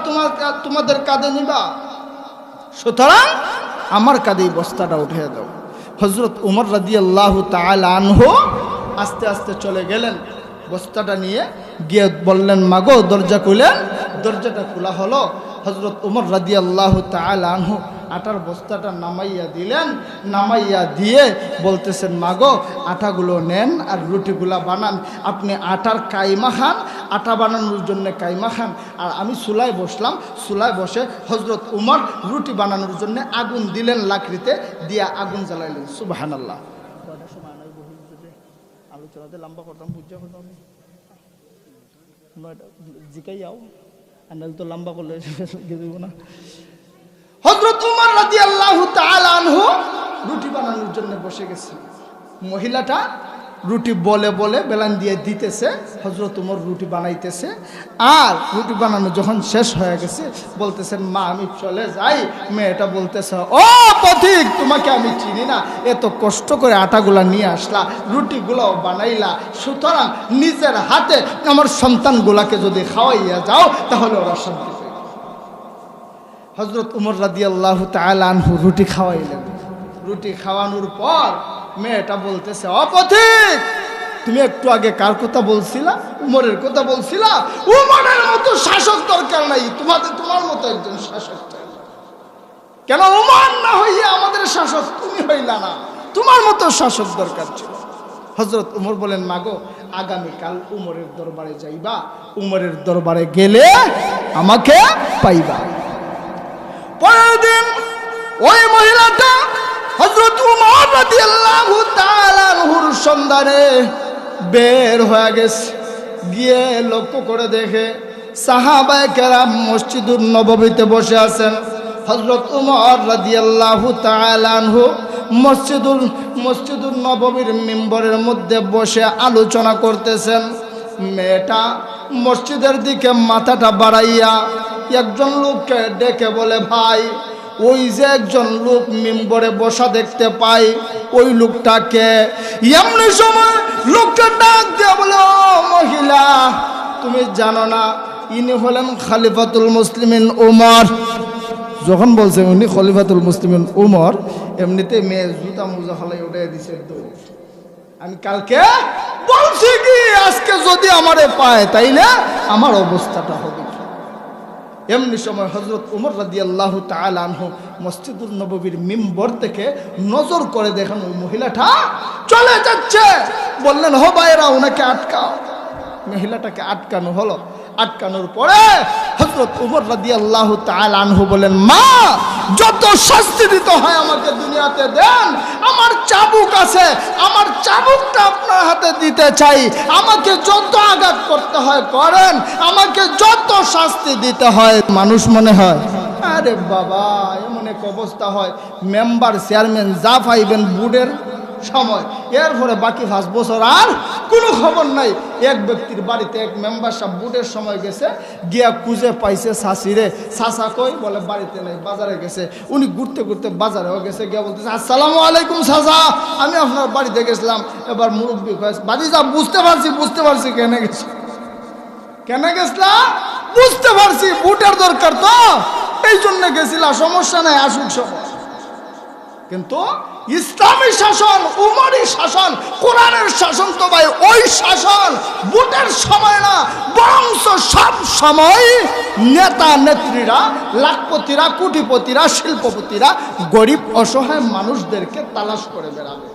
তোমাদের কাঁধে নিবা? সুতরাং আমার কাঁধে এই বস্তাটা উঠিয়ে দাও। হযরত উমর রাদিয়াল্লাহু তাআলা আনহু আস্তে আস্তে চলে গেলেন, বস্তাটা নিয়ে গিয়ে বললেন, মাগো দরজা খুলেন। দরজাটা খোলা হলো। হযরত উমর রাদিয়াল্লাহু তাআলা আনহু আটার বস্তাটা নামাইয়া দিলেন। নামাইয়া দিয়ে বলতেছেন, মাগো আটাগুলো নেন আর রুটিগুলা বানান। আপনি আটার কাইমা খান, আটা বানানোর জন্য কাইমা খান, আর আমি চুলায় বসলাম। চুলায় বসে হযরত উমর রুটি বানানোর জন্য আগুন দিলেন, লাকড়িতে দিয়া আগুন জ্বালাইলেন। সুবহানাল্লাহ। আলোচনাতে লম্বা করতাম, বুঝা করতাম জিকাই যাও, আন্দাজ তো লম্বা করলে দেব না। হযরত উমর রাদিয়াল্লাহু তাআলা আনহু রুটি বানানোর জন্য বসে গেছে। মহিলাটা রুটি বলে বলে বেলান দিয়ে দিতেছে, হযরত উমর রুটি বানাইতেছে। আর রুটি বানানো যখন শেষ হয়ে গেছে বলতেছেন, মা আমি চলে যাই। মেয়েটা বলতেছে, ও পথিক, তোমাকে আমি চিনি না, এত কষ্ট করে আটাগুলা নিয়ে আসলা, রুটিগুলো বানাইলা, সুতরাং নিজের হাতে আমার সন্তানগুলাকে যদি খাওয়াইয়া যাও তাহলে ওরা শান্তি পাবে। হযরত উমর রাদিয়াল্লাহু তাআলা আনহু রুটি খাওয়াইলেন। রুটি খাওয়ানোর পর মেয়েটা বলতেছে, অপথিক, তুমি একটু আগে কার কথা বলছিলা? উমরের কথা বলছিলা। উমরের মতো শাসক দরকার নাই, তোমার মতো একজন শাসক চাই। কেন উমর না হইয়া আমাদের শাসক তুমি হইলা না? তোমার মতো শাসক দরকার ছিল। হযরত উমর বলেন, মাগো আগামীকাল উমরের দরবারে যাইবা, উমরের দরবারে গেলে আমাকে পাইবা। পরের দিন ওই মহিলাটা হযরত উমর রাদিয়াল্লাহু তাআলা আনহুর সন্ধানে বের হয়ে গেছে। গিয়ে লক্ষ্য করে দেখে সাহাবায়ে কেরাম মসজিদুন নববীতে বসে আছেন। হযরত উমর রাদিয়াল্লাহু তাআলা আনহু মসজিদুন নববীর মিম্বরের মধ্যে বসে আলোচনা করতেছেন। মেয়েটা মসজিদের দিকে মাথাটা বাড়াইয়া একজন লোককে ডেকে বলে, ভাই, ওই যে একজন লোক মিম্বরে বসা দেখতে পাই, ওই লোকটাকে। এমনি সময় লোকটা ডাক দিয়ে বলে, ও মহিলা, তুমি জানো না ইনি হলেন খলিফাতুল মুসলিমিন উমর। যখন বলছে উনি খলিফাতুল মুসলিমিন উমর, এমনিতে মেয়ে জুতা মোজা ফলাই উঠে দিছে। আমি কালকে বলছি কি, আজকে যদি আমারে পায় তাইলে আমার অবস্থাটা হবে। এমনি সময় হযরত উমর রাদিয়াল্লাহু তাআলা আনহু মসজিদুন নববীর মিম্বর থেকে নজর করে দেখেন ওই মহিলাটা চলে যাচ্ছে। বললেন, হো ভাইরা, ওনাকে আটকাও। মহিলাটাকে আটকানো হলো। আটকানোর পরে হযরত উমর রাদিয়াল্লাহু তাআলা আনহু বলেন, মা, যত শাস্তি দিতে হয় আমাকে দুনিয়াতে দেন। আমার চাবুক আছে, আমার চাবুকটা আপনার হাতে দিতে চাই। আমাকে যত আঘাত করতে হয় করেন, আমাকে যত শাস্তি দিতে হয়। মানুষ মনে হয়, আরে বাবা, এমন এক অবস্থা হয়, মেম্বার চেয়ারম্যান যা পাইবেন বুডের সময়, এরপরে বাকি 5 বছর আর কোনো খবর নাই। এক ব্যক্তির বাড়িতে এক মেম্বার সাহেব বুটের সময় গেছে, গিয়া খুঁজে পাইছে শাশিরে। শাশা কই? বলে বাড়িতে নেই, বাজারে গেছে। উনি ঘুরতে ঘুরতে বাজারেও গেছে, গিয়া বলতেছে, আসসালামু আলাইকুম শাশা, আমি আপনার বাড়িতে গেছিলাম। এবার মুরব্বী কয়েছে, বাড়ি যা, বুঝতে পারছি কেন গেছি, বুঝতে পারছি, বুটের দরকার তো, এই জন্য গেছিলাম, সমস্যা নাই, আসুক সময়। কিন্তু ইসলামী শাসন, উমরি শাসন, কোরআনের শাসন তো ভাই ওই শাসন বুটের সময় না, বরং সব সময় নেতা নেত্রীরা, লাখপতিরা, কোটিপতিরা, শিল্পপতিরা গরিব অসহায় মানুষদেরকে তালাশ করে বেড়াবে।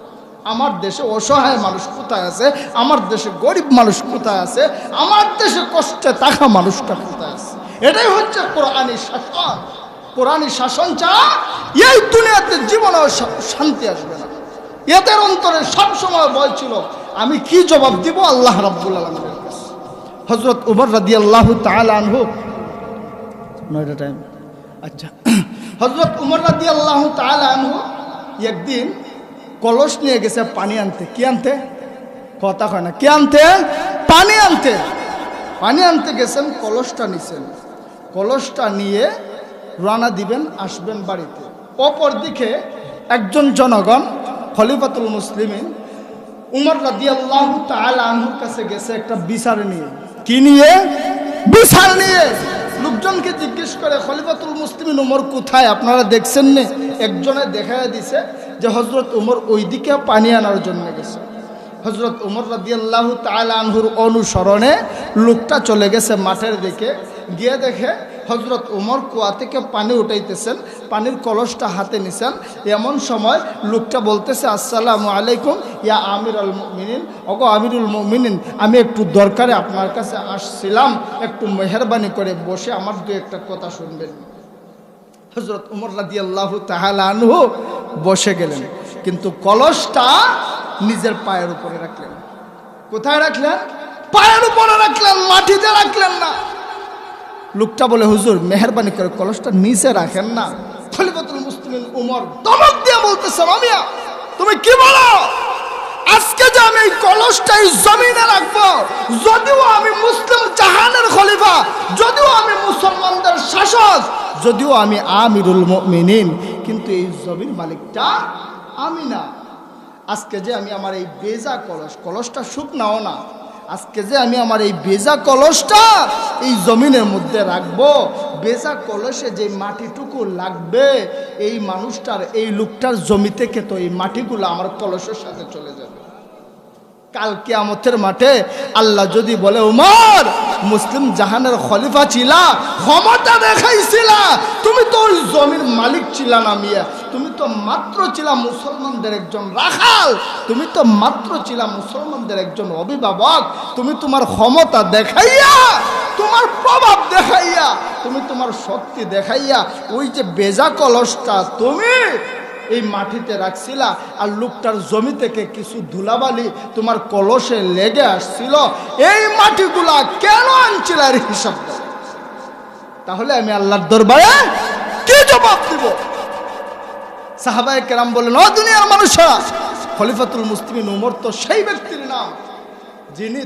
আমার দেশে অসহায় মানুষ কোথায় আছে, আমার দেশে গরিব মানুষ কোথায় আছে, আমার দেশে কষ্টে থাকা মানুষটা কোথায় আছে। এটাই হচ্ছে কোরআনী শাসন। কোরআনী শাসন ছাড়া এই দুনিয়াতে জীবনেও শান্তি আসবে না। এদের অন্তরে সবসময় ভয় ছিল, আমি কি জবাব দিব আল্লাহ রাব্বুল আলামিনের কাছে। হযরত উমর রাদিয়াল্লাহু তাআলা আনহু, 9টা টাইম, আচ্ছা, হযরত উমর রাদিয়াল্লাহু তাআলা আনহু একদিন কলস নিয়ে গেছে পানি আনতে। কি আনতে? কথা কয় না, কি আনতে? পানি আনতে। পানি আনতে গেছেন, কলসটা নিছেন। কলসটা নিয়ে রানা দিবেন, আসবেন বাড়িতে। অপর দিকে একজন জনগণ খলিফাতুল মুসলিমিন উমর রাদিয়াল্লাহু তাআলা আনহুর কাছে গেছে একটা বিচার নিয়ে। কি নিয়ে? বিশাল নিয়ে। লোকজনকে জিজ্ঞেস করে খলিফাতুল মুসলিমিন উমর কোথায়, আপনারা দেখছেন না? একজনে দেখায় দিছে যে হযরত উমর ওইদিকে পানি আনার জন্য গেছে। হযরত উমর রাদিয়াল্লাহু তাআলা আনহুর অনুসরণে লোকটা চলে গেছে মাঠের দিকে, গিয়ে দেখে হযরত উমর কুয়া থেকে পানি উঠাইতেছেন, পানির কলসটা হাতে নিছেন। এমন সময় লোকটা বলতেছে, আসসালামু আলাইকুম ইয়া আমিরুল মুমিনিন, ওগো আমিরুল মুমিনিন, আমি একটু দরকারে আপনার কাছে আসছিলাম, একটু মেহেরবানি করে বসে আমার দু একটা কথা শুনবেন। হযরত উমর রাদিয়াল্লাহু তাআলা আনহু বসে গেলেন, কিন্তু কলসটা নিজের পায়ের উপরে রাখলেন। কোথায় রাখলেন? পায়ের উপরে রাখলেন, মাটিতে রাখলেন না। লোকটা বলে, হুজুর মেহেরবানি করে কলসটা নিচে রাখেন না। খলিফাতুল মুসলিমিন উমর ধমক দিয়ে বলতেছে, মামিয়া তুমি কি বলো? আজকে যে আমি এই কলসটাই জমিনে রাখবো, যদিও আমি মুসলিম জাহানের খলিফা, যদিও আমি মুসলমানদের শাসক, যদিও আমি আমিরুল মুমিনিন, কিন্তু এই জমির মালিকটা আমি না। আজকে যে আমি আমার এই বেজা কলসটা শুকনাও না, আজকে যে আমি আমার এই বেজা কলসটা এই জমিনের মধ্যে রাখবো, বেজা কলসে যে মাটিটুকু লাগবে, এই মানুষটার, এই লোকটার জমি থেকে তো এই মাটিগুলো আমার কলসের সাথে চলে যাবে। কাল কিয়ামতের মাঠে আল্লাহ যদি বলে, উমর মুসলিম জাহানের খলিফা ছিলা, ক্ষমতা দেখাইছিলা, তুমি তো ওই জমির মালিক ছিলা না মিয়া, তুমি তো মাত্র ছিলা মুসলমানদের একজন রাখাল, তুমি তো মাত্র ছিলা মুসলমানদের একজন অভিভাবক, তুমি তোমার ক্ষমতা দেখাইয়া, তোমার প্রভাব দেখাইয়া, তুমি তোমার শক্তি দেখাইয়া ওই যে বেজা কলসটা তুমি এই মাটিতে রাখছিলা, আর লোকটার জমি থেকে কিছু ধুলাবালি তোমার কলসে লেগে আসছিল, এই মাটিগুলা কেন আনছিল এর হিসাব দাও। তাহলে আমি আল্লাহর দরবারে কি জবাব দিব? সাহাবায়ে কেরাম বলেন, ও দুনিয়ার মানুষরা, খলিফাতুল মুসলিমিন উমর তো সেই ব্যক্তির নাম যিনি